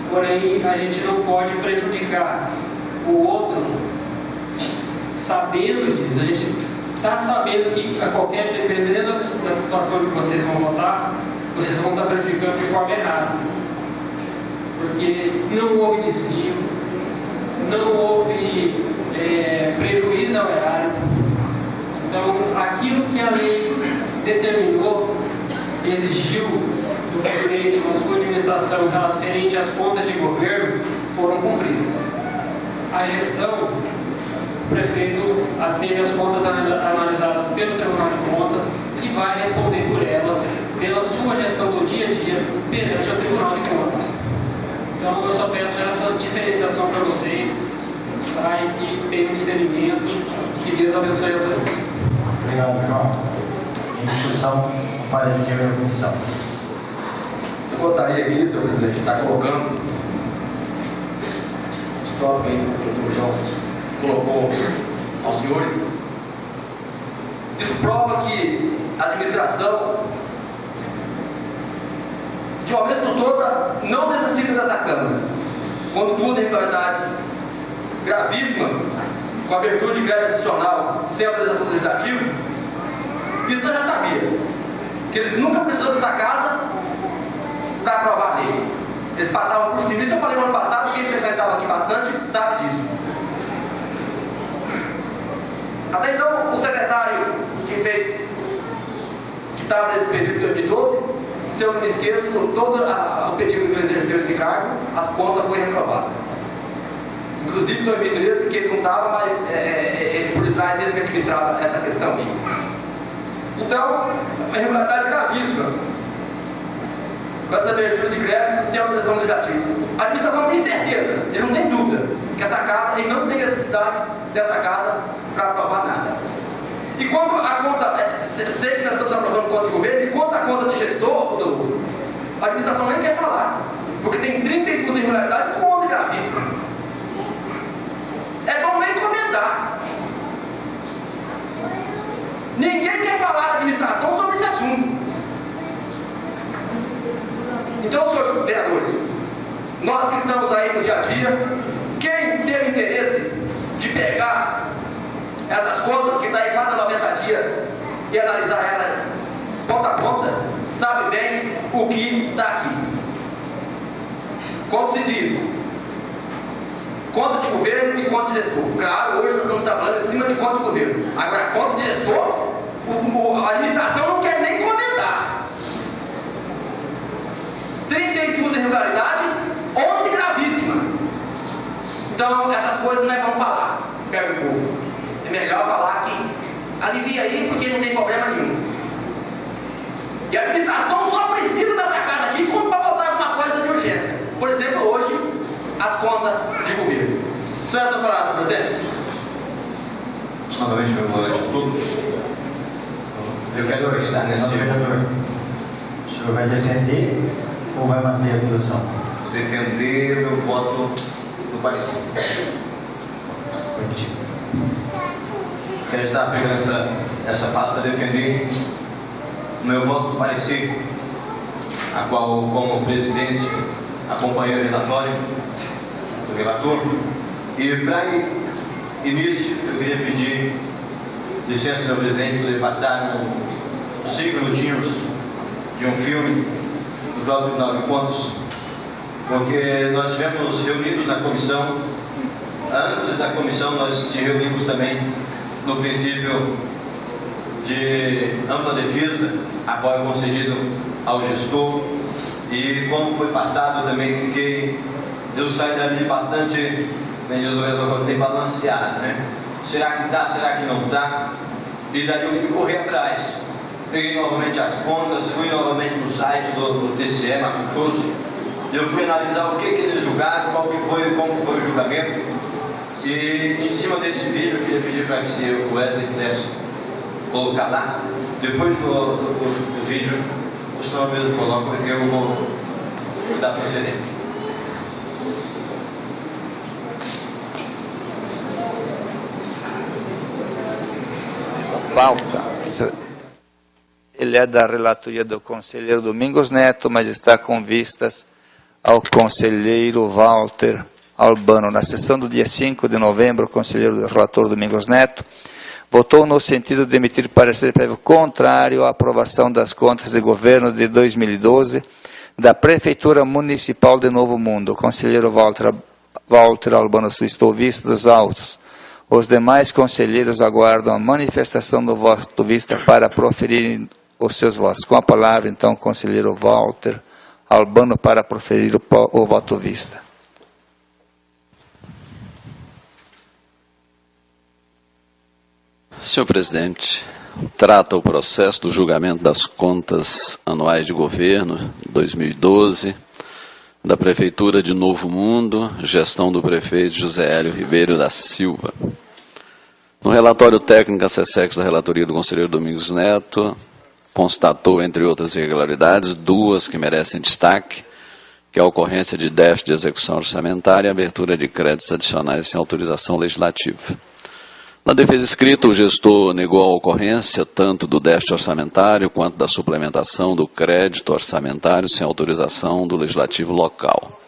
Porém, a gente não pode prejudicar o outro sabendo disso. A gente está sabendo que a qualquer, dependendo da situação que vocês vão votar, vocês vão estar prejudicando de forma errada. Porque não houve desvio, não houve prejuízo ao erário. Então, aquilo que a lei determinou, exigiu do prefeito, a sua administração referente às contas de governo, foram cumpridas. A gestão, o prefeito teve as contas analisadas pelo Tribunal de Contas e vai responder por elas, pela sua gestão do dia a dia perante o Tribunal de Contas. Então, eu só peço essa diferenciação para vocês, tá? E que tenham discernimento. Que Deus abençoe a todos. Obrigado, João. Em discussão, parecer da comissão. Eu gostaria aqui, senhor presidente, de estar colocando os tópicos que o João colocou aos senhores. Isso prova que a administração, de uma vez por toda, não necessita dessa Câmara. Quando duas irregularidades gravíssimas, com a abertura de greve adicional sem autorização legislativa, isso eu já sabia. Que eles nunca precisaram dessa casa para aprovar leis. Eles passavam por cima. Isso eu falei no ano passado, quem frequentava aqui bastante sabe disso. Até então, o secretário que estava nesse período de 2012, se eu não me esqueço, todo o período que ele exerceu esse cargo, as contas foram reprovadas. Inclusive em 2013, que ele não estava, mas ele por detrás ele que administrava essa questão aqui. Então, uma irregularidade gravíssima com essa abertura de crédito sem autorização legislativa. A administração tem certeza, ele não tem dúvida, que essa casa, ele não tem necessidade dessa casa para aprovar nada. E quanto a conta, sei que nós estamos aprovando conta de governo, e quanto a conta de gestor, doutor, a administração nem quer falar, porque tem 32 irregularidades com 11 gravíssimas. É bom nem comentar. Ninguém quer falar da administração sobre esse assunto. Então, senhores vereadores, nós que estamos aí no dia a dia, quem tem interesse de pegar essas contas que está aí quase 90 dias e analisar ela ponta a ponta, sabe bem o que está aqui. Como se diz, conta de governo e conta de gestor. Claro, hoje nós estamos trabalhando em cima de conta de governo. Agora, conta de gestor, a administração não quer nem comentar. 32 irregularidades, 11 gravíssimas. Então, essas coisas não é bom falar perto do povo. É melhor falar que alivia aí, porque não tem problema nenhum. E a administração só precisa dessa casa aqui como para voltar alguma coisa de urgência. Por exemplo, hoje, muito boa noite a todos. Eu quero estar nesse vereador, o senhor vai defender ou vai manter a posição? defender meu voto no parecer. Quero estar pegando essa fala para defender o meu voto no parecer, a qual, como presidente, acompanhei o relatório do relator. E para início, eu queria pedir licença, senhor presidente, poder passar uns 5 minutinhos de um filme do próprio Tribunal de Contas, porque nós estivemos reunidos na comissão. Antes da comissão, nós se reunimos também no princípio de ampla defesa, agora concedido ao gestor, e como foi passado também, eu saí dali bastante, nem diz o vereador, bem balanceado, né? Será que dá, será que não dá? E daí eu fui correr atrás, peguei novamente as contas, fui novamente no site do TCE, Mato Grosso, eu fui analisar o que eles julgaram, como foi o julgamento, e em cima desse vídeo eu queria pedir para que o Wesley pudesse colocar lá. Depois do vídeo, o senhor mesmo coloca, porque eu vou dar procedimento. Pauta. Ele é da relatoria do conselheiro Domingos Neto, mas está com vistas ao conselheiro Walter Albano. Na sessão do dia 5 de novembro, o conselheiro relator Domingos Neto votou no sentido de emitir parecer prévio contrário à aprovação das contas de governo de 2012 da Prefeitura Municipal de Novo Mundo. O conselheiro Walter Albano solicitou vista dos autos. Os demais conselheiros aguardam a manifestação do voto vista para proferir os seus votos. Com a palavra, então, o conselheiro Walter Albano para proferir o voto vista. Senhor presidente, trata o processo do julgamento das contas anuais de governo 2012 da Prefeitura de Novo Mundo, gestão do prefeito José Hélio Ribeiro da Silva. No relatório técnico ACSEX da relatoria do conselheiro Domingos Neto, constatou, entre outras irregularidades, 2 que merecem destaque, que é a ocorrência de déficit de execução orçamentária e a abertura de créditos adicionais sem autorização legislativa. Na defesa escrita, o gestor negou a ocorrência tanto do déficit orçamentário quanto da suplementação do crédito orçamentário sem autorização do legislativo local.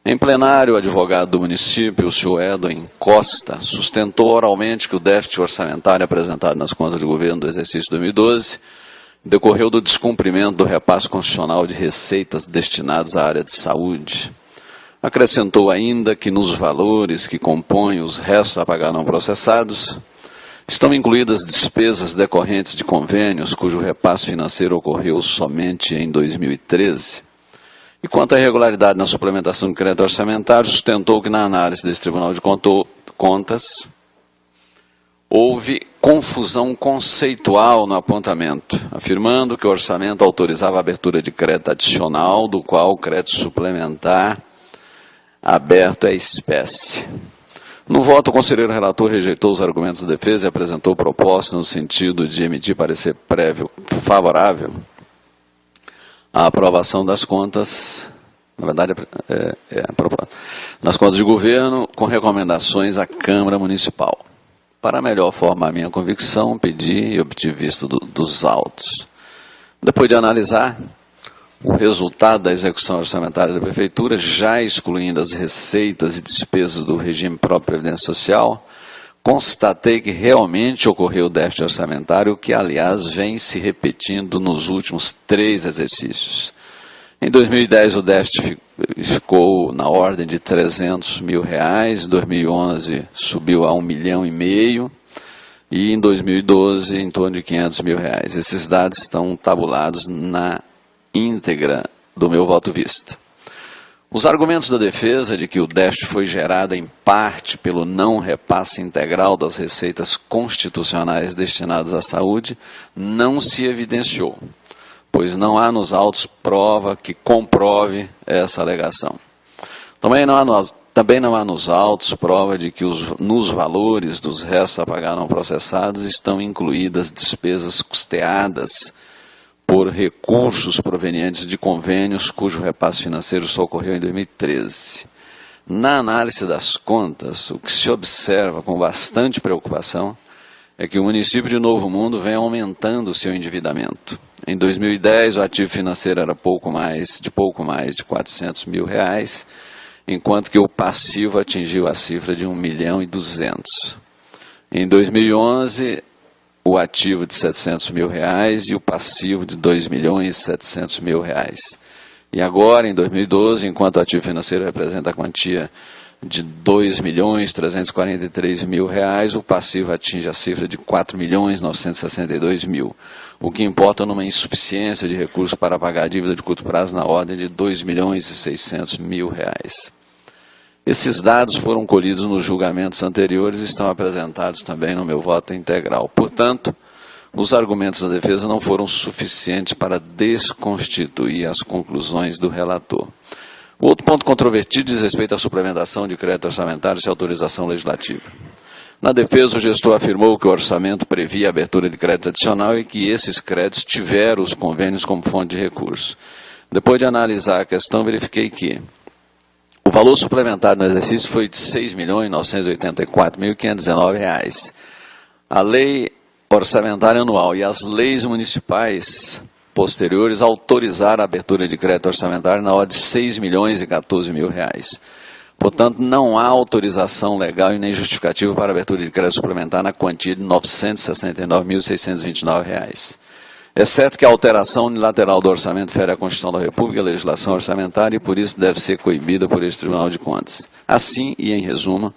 Em plenário, o advogado do município, o senhor Edwin Costa, sustentou oralmente que o déficit orçamentário apresentado nas contas de governo do exercício 2012 decorreu do descumprimento do repasse constitucional de receitas destinadas à área de saúde. Acrescentou ainda que nos valores que compõem os restos a pagar não processados estão incluídas despesas decorrentes de convênios cujo repasse financeiro ocorreu somente em 2013. E quanto à irregularidade na suplementação do crédito orçamentário, sustentou que na análise desse Tribunal de Contas houve confusão conceitual no apontamento, afirmando que o orçamento autorizava a abertura de crédito adicional, do qual o crédito suplementar aberto é espécie. No voto, o conselheiro relator rejeitou os argumentos da defesa e apresentou proposta no sentido de emitir parecer prévio favorável à aprovação das contas, na verdade, nas contas de governo, com recomendações à Câmara Municipal. Para melhor formar minha convicção, pedi e obtive vista dos autos. Depois de analisar o resultado da execução orçamentária da Prefeitura, já excluindo as receitas e despesas do regime próprio de Previdência Social, constatei que realmente ocorreu déficit orçamentário, que, aliás, vem se repetindo nos últimos 3 exercícios. Em 2010, o déficit ficou na ordem de R$300 mil, em 2011 subiu a R$1,5 milhão, e em 2012 em torno de R$500 mil. Esses dados estão tabulados na íntegra do meu voto vista. Os argumentos da defesa de que o déficit foi gerado em parte pelo não repasse integral das receitas constitucionais destinadas à saúde não se evidenciou, pois não há nos autos prova que comprove essa alegação. Também não há Também não há nos autos prova de que nos valores dos restos a pagar não processados estão incluídas despesas custeadas por recursos provenientes de convênios cujo repasse financeiro só ocorreu em 2013. Na análise das contas, o que se observa com bastante preocupação é que o município de Novo Mundo vem aumentando o seu endividamento. Em 2010, o ativo financeiro era pouco mais de R$400 mil, enquanto que o passivo atingiu a cifra de 1.200.000. Em 2011, o ativo de R$700 mil e o passivo de R$2.700.000. E agora, em 2012, enquanto o ativo financeiro representa a quantia de R$2.343.000, o passivo atinge a cifra de R$4.962.000, o que importa numa insuficiência de recursos para pagar a dívida de curto prazo na ordem de R$2.600.000. Esses dados foram colhidos nos julgamentos anteriores e estão apresentados também no meu voto integral. Portanto, os argumentos da defesa não foram suficientes para desconstituir as conclusões do relator. O outro ponto controvertido diz respeito à suplementação de crédito orçamentário sem autorização legislativa. Na defesa, o gestor afirmou que o orçamento previa a abertura de crédito adicional e que esses créditos tiveram os convênios como fonte de recurso. Depois de analisar a questão, verifiquei que o valor suplementar no exercício foi de R$ 6.984.519. A lei orçamentária anual e as leis municipais posteriores autorizaram a abertura de crédito orçamentário na ordem de R$ 6.014.000. Portanto, não há autorização legal e nem justificativa para a abertura de crédito suplementar na quantia de R$ 969.629. Exceto que a alteração unilateral do orçamento fere a Constituição da República e a legislação orçamentária e por isso deve ser coibida por este Tribunal de Contas. Assim, e em resumo,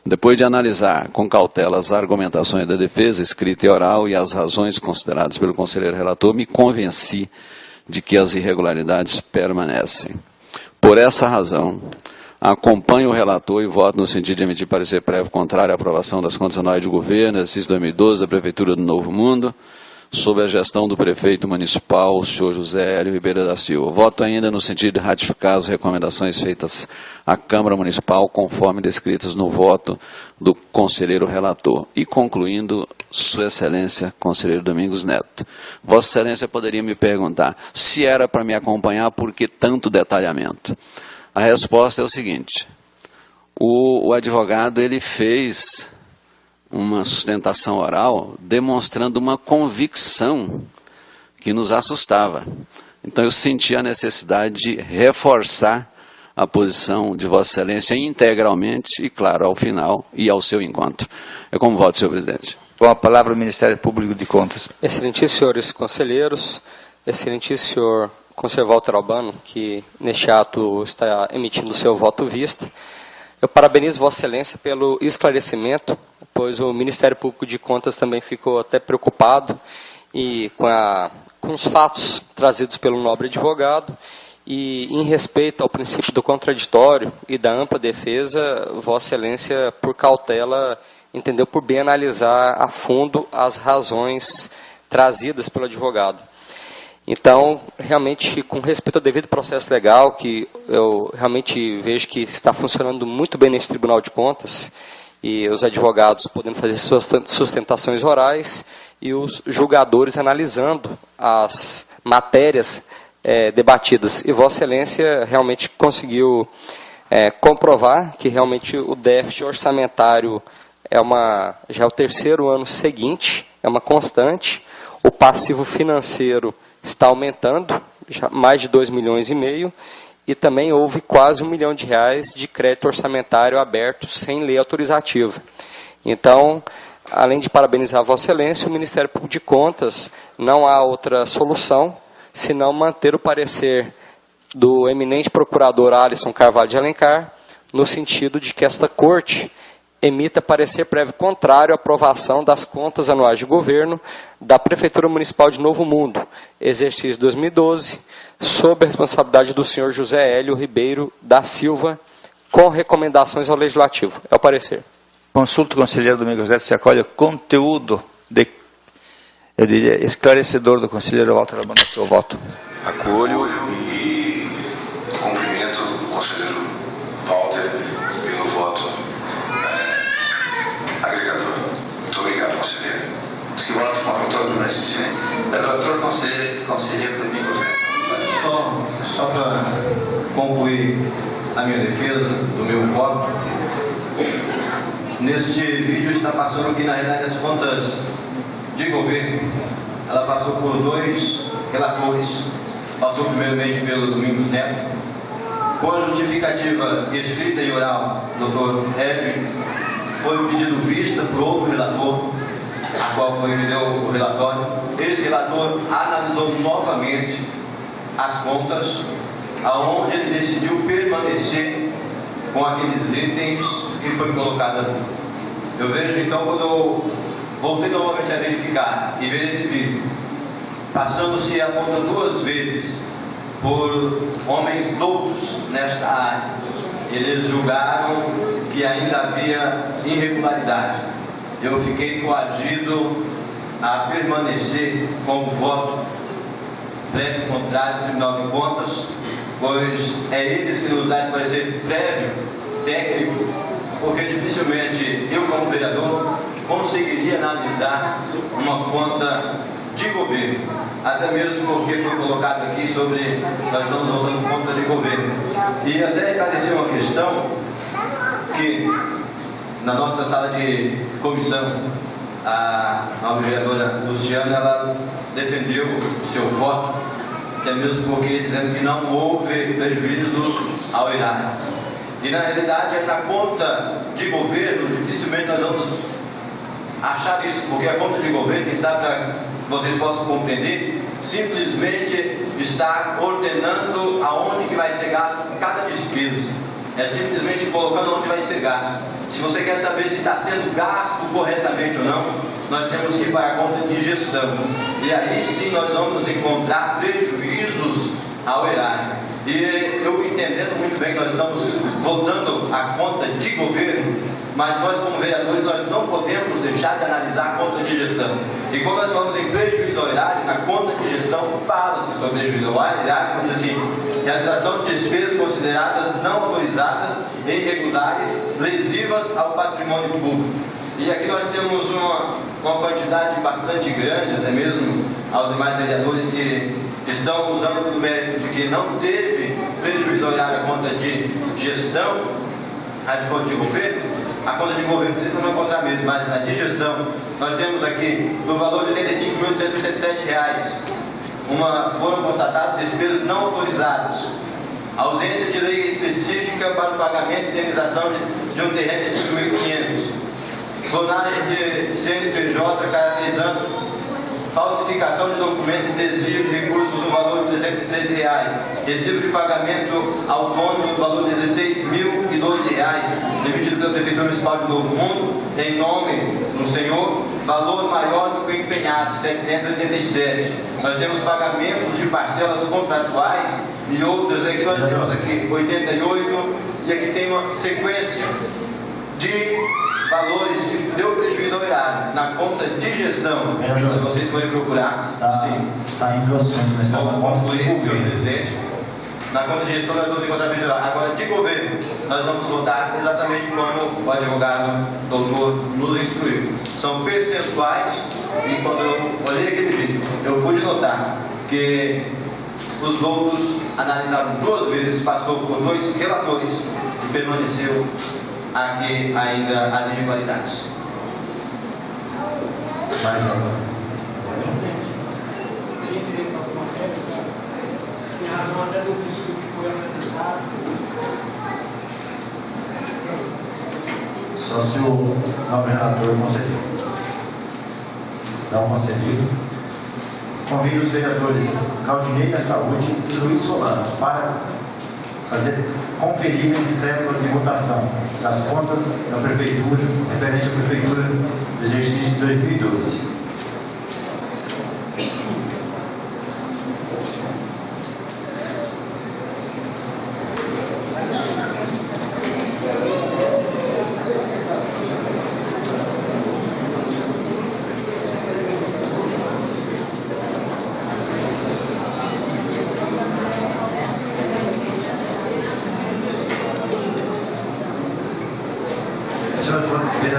depois de analisar com cautela as argumentações da defesa, escrita e oral, e as razões consideradas pelo conselheiro relator, me convenci de que as irregularidades permanecem. Por essa razão, acompanho o relator e voto no sentido de emitir parecer prévio contrário à aprovação das contas anuais de governo, exercício 2012, da Prefeitura do Novo Mundo, sob a gestão do prefeito municipal, o senhor José Hélio Ribeiro da Silva. Voto ainda no sentido de ratificar as recomendações feitas à Câmara Municipal, conforme descritas no voto do conselheiro relator. E concluindo, Sua Excelência, conselheiro Domingos Neto. Vossa Excelência poderia me perguntar, se era para me acompanhar, por que tanto detalhamento? A resposta é o seguinte, o advogado ele fez uma sustentação oral demonstrando uma convicção que nos assustava. Então eu senti a necessidade de reforçar a posição de Vossa Excelência integralmente e, claro, ao final e ao seu encontro. É como voto, senhor presidente. Com a palavra o Ministério Público de Contas. Excelentíssimos senhores conselheiros, excelentíssimo senhor conselheiro Walter Albano, que neste ato está emitindo o seu voto vista, eu parabenizo Vossa Excelência pelo esclarecimento, pois o Ministério Público de Contas também ficou até preocupado e com os fatos trazidos pelo nobre advogado e em respeito ao princípio do contraditório e da ampla defesa, Vossa Excelência, por cautela, entendeu por bem analisar a fundo as razões trazidas pelo advogado. Então, realmente, com respeito ao devido processo legal, que eu realmente vejo que está funcionando muito bem nesse Tribunal de Contas, e os advogados podendo fazer suas sustentações orais, e os julgadores analisando as matérias debatidas. E Vossa Excelência realmente conseguiu comprovar que realmente o déficit orçamentário já é o terceiro ano seguinte, é uma constante, o passivo financeiro está aumentando, já mais de 2,5 milhões, e também houve quase R$1 milhão de crédito orçamentário aberto sem lei autorizativa. Então, além de parabenizar a Vossa Excelência, o Ministério Público de Contas não há outra solução senão manter o parecer do eminente procurador Alisson Carvalho de Alencar, no sentido de que esta Corte emita parecer prévio contrário à aprovação das contas anuais de governo da Prefeitura Municipal de Novo Mundo, exercício 2012, sob a responsabilidade do senhor José Hélio Ribeiro da Silva, com recomendações ao Legislativo. É o parecer. Consulta o conselheiro Domingos Neto se acolhe o conteúdo, eu diria, esclarecedor do conselheiro Walter Albano no seu voto. Acolho e cumprimento o conselheiro Walter pelo voto agregador. Muito obrigado, conselheiro. Si voto com autor do SPC. Doutor conselheiro Domingos Neto. Só para concluir a minha defesa do meu voto, neste vídeo está passando que, na realidade, as contas de governo, ela passou por 2 relatores. Passou primeiramente pelo Domingos Neto, com a justificativa escrita e oral do Dr. Hélio, foi pedido vista por outro relator, a qual foi que deu o relatório. Esse relator analisou novamente as contas, aonde ele decidiu permanecer com aqueles itens que foi colocado aqui. Eu vejo então, quando eu voltei novamente a verificar e ver esse vídeo, passando-se a conta 2 vezes por homens doutos nesta área, eles julgaram que ainda havia irregularidade. Eu fiquei coagido a permanecer com o voto prévio contrário do Tribunal de Contas, pois é eles que nos dão esse parecer prévio, técnico, porque dificilmente eu, como vereador, conseguiria analisar uma conta de governo, até mesmo porque foi colocado aqui sobre nós estamos voltando conta de governo. E até esclarecer uma questão que na nossa sala de comissão a vereadora Luciana, ela defendeu o seu voto, até mesmo porque dizendo que não houve prejuízo ao erário. E na realidade, na conta de governo, dificilmente nós vamos achar isso, porque a conta de governo, quem sabe, para que vocês possam compreender, simplesmente está ordenando aonde que vai ser gasto cada despesa. É simplesmente colocando onde vai ser gasto. Se você quer saber se está sendo gasto corretamente ou não, nós temos que ir para a conta de gestão. E aí sim nós vamos encontrar prejuízos ao erário. E eu entendendo muito bem que nós estamos votando a conta de governo, mas nós como vereadores nós não podemos deixar de analisar a conta de gestão. E quando nós falamos em prejuízo ao erário, na conta de gestão fala-se sobre prejuízo ao erário, como diz assim, realização de despesas consideradas não autorizadas, irregulares, lesivas ao patrimônio público. E aqui nós temos uma quantidade bastante grande, até mesmo aos demais vereadores que estão usando o mérito de que não teve prejuízo ao erário a conta de gestão, a de conta de governo. A conta de governo vocês não vão encontrar mesmo, mas na de gestão nós temos aqui no valor de R$ 85.867 foram constatadas despesas não autorizadas, ausência de lei específica para o pagamento de indenização de um terreno de 5.500, clonagem de CNPJ caracterizando falsificação de documentos e desvio de recursos no valor de R$ 313, recibo de pagamento autônomo no valor de R$ 16.012, emitido pela Prefeitura Municipal de Novo Mundo, em nome do senhor, valor maior do que o empenhado, 787. Nós temos pagamentos de parcelas contratuais e outras, aqui nós temos aqui 88, e aqui tem uma sequência de valores que deu prejuízo ao erário na conta de gestão. Se vocês forem procurar, sim. Saindo do assunto, mas vamos concluir, senhor presidente. Na conta de gestão nós vamos encontrar prejuízo. Agora, de governo, nós vamos votar exatamente como o advogado doutor nos instruiu. São percentuais, e quando eu olhei aquele vídeo, eu pude notar que os votos analisados 2 vezes, passou por 2 relatores e permaneceu aqui ainda as irregularidades. Mais uma. Em razão até do vídeo que foi apresentado. Só se o nobre relator conceder. Não concedido. Convido os vereadores Claudinei da Saúde e Luiz Solano para conferir as cédulas de votação das contas da Prefeitura, referente à Prefeitura do exercício de 2012.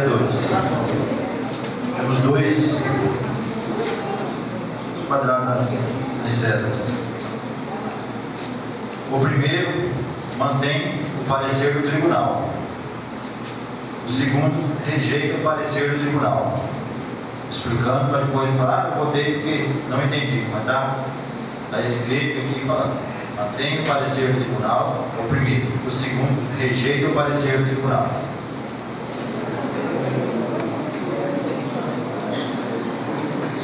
vereadores. Temos 2 quadrados de cédulas. O primeiro mantém o parecer do tribunal. O segundo rejeita o parecer do tribunal. Explicando para depois falar, eu votei porque não entendi, mas está escrito aqui falando. Mantém o parecer do tribunal, é o primeiro. O segundo rejeita o parecer do tribunal.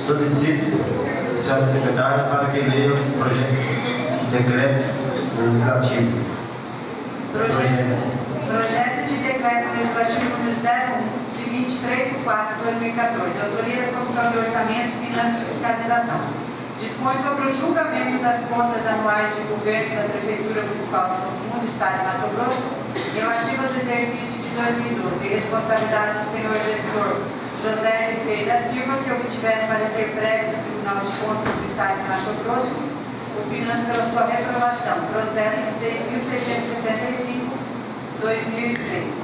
Solicito, senhora secretária, para que leia o projeto de decreto legislativo. Projeto de decreto legislativo número 01, de 23/4/2014, autoria da Comissão de Orçamento, Finanças e Fiscalização. Dispõe sobre o julgamento das contas anuais de governo da Prefeitura Municipal de Novo Mundo, Estado de Mato Grosso, relativas ao exercício de 2012, de responsabilidade do senhor gestor José F. da Silva, que obtiver parecer prévio do Tribunal de Contas do Estado de Mato Grosso, opinando pela sua reprovação. Processo 6.675/2013.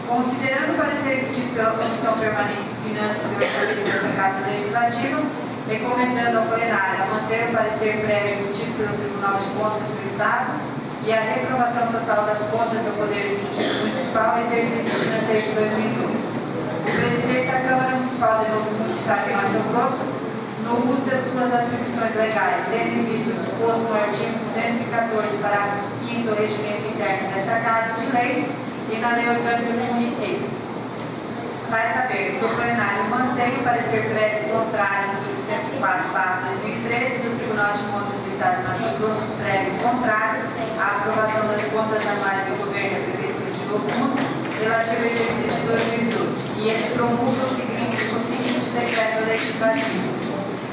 Considerando o parecer emitido pela Comissão Permanente de Finanças e Orçamento dessa Casa Legislativa, recomendando ao plenário a manter o parecer prévio emitido pelo Tribunal de Contas do Estado e a reprovação total das contas do Poder Executivo Municipal e exercício financeiro de 2012. O presidente da Câmara Municipal de Novo Mundo, Estado de Mato Grosso, no uso das suas atribuições legais, tendo em vista o disposto no artigo 214, parágrafo 5º do Regimento Interno dessa Casa de Leis e na Lei Orgânica do Município, faz saber que o plenário mantém o parecer prévio contrário número 104/2013 do Tribunal de Contas do Estado de Mato Grosso, prévio contrário à aprovação das contas anuais do governo da Prefeitura de Novo Mundo, relativo ao exercício de 2012. E ele promulga o seguinte decreto legislativo.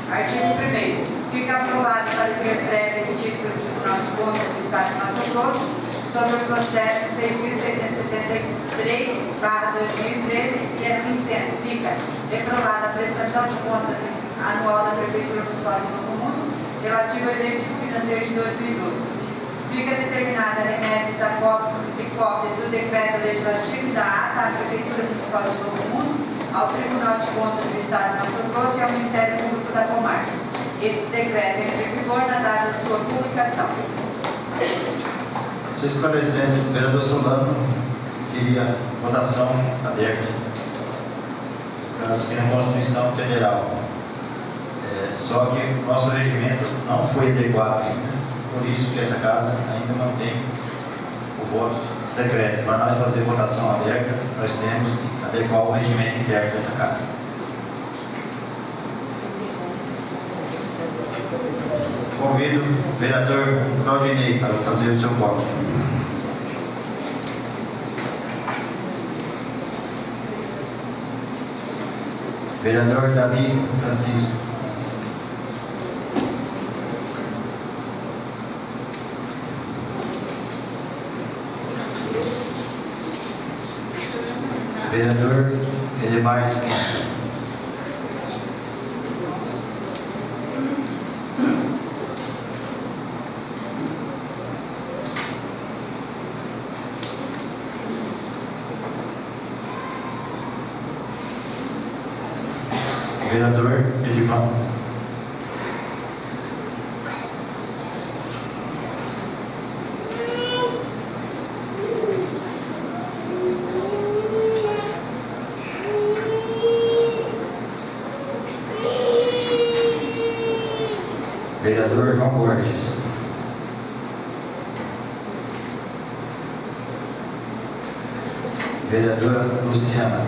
Artigo 1º. Fica aprovado o parecer prévio emitido pelo Tribunal de Contas do Estado de Mato Grosso sobre o processo 6.673/2013 e assim sendo, fica reprovada a prestação de contas anual da Prefeitura Municipal de Novo Mundo relativa ao exercício financeiro de 2012. Fica determinada a remessa de cópias do decreto legislativo da ata à Prefeitura Municipal de Novo Mundo, ao Tribunal de Contas do Estado de Mato Grosso e ao Ministério Público da Comarca. Esse decreto entra em vigor na data de sua publicação. Se esclarecendo, o vereador Solano queria votação aberta, caso que na Constituição Federal. Só que o nosso regimento não foi adequado ainda, por isso que essa casa ainda mantém o voto secreto. Para nós fazer votação aberta, nós temos que adequar o regimento interno dessa casa. Convido o vereador Claudinei para fazer o seu voto. Vereador Davi Francisco. Vereador Edemar Esquenta. Vereador Edivan. Vereador João Borges. Vereadora Luciana.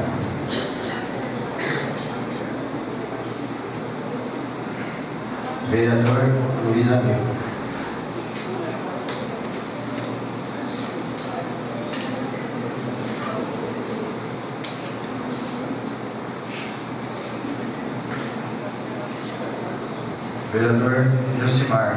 Vereador Luiz Amil. Vereador Josimar.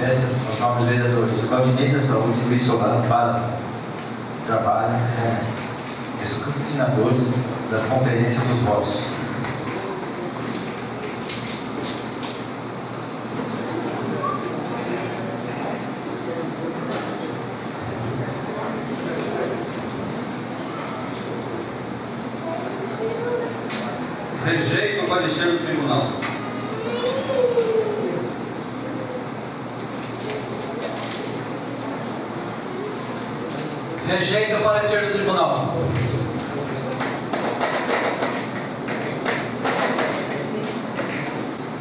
Peço aos nobres vereadores, o Gabinete da Saúde, Luiz Solano, para trabalho com escrutinadores das conferências dos votos. Rejeito o parecer do tribunal. Rejeito o parecer do tribunal.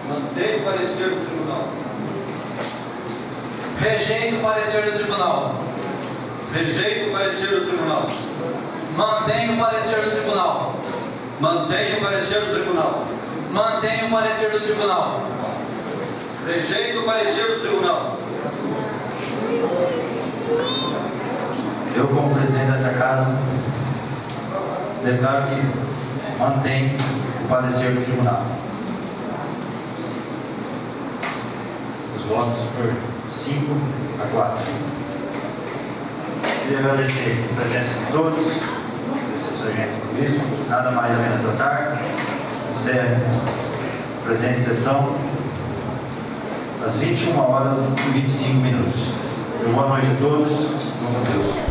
Mantém o parecer do tribunal. Rejeito o parecer do tribunal. Rejeito o parecer do tribunal. Mantenho o parecer do tribunal. Mantém o parecer do tribunal. Mantenho o parecer do tribunal. Rejeito o parecer do tribunal. Eu, como presidente dessa casa, declaro que mantém o parecer do tribunal. Os votos por 5 a 4. Queria agradecer a presença de todos, agradecer ao sargento Luiz, nada mais a menos tratar. Encerro a presente sessão às 21 horas e 25 minutos. Boa noite a todos. Vamos a Deus.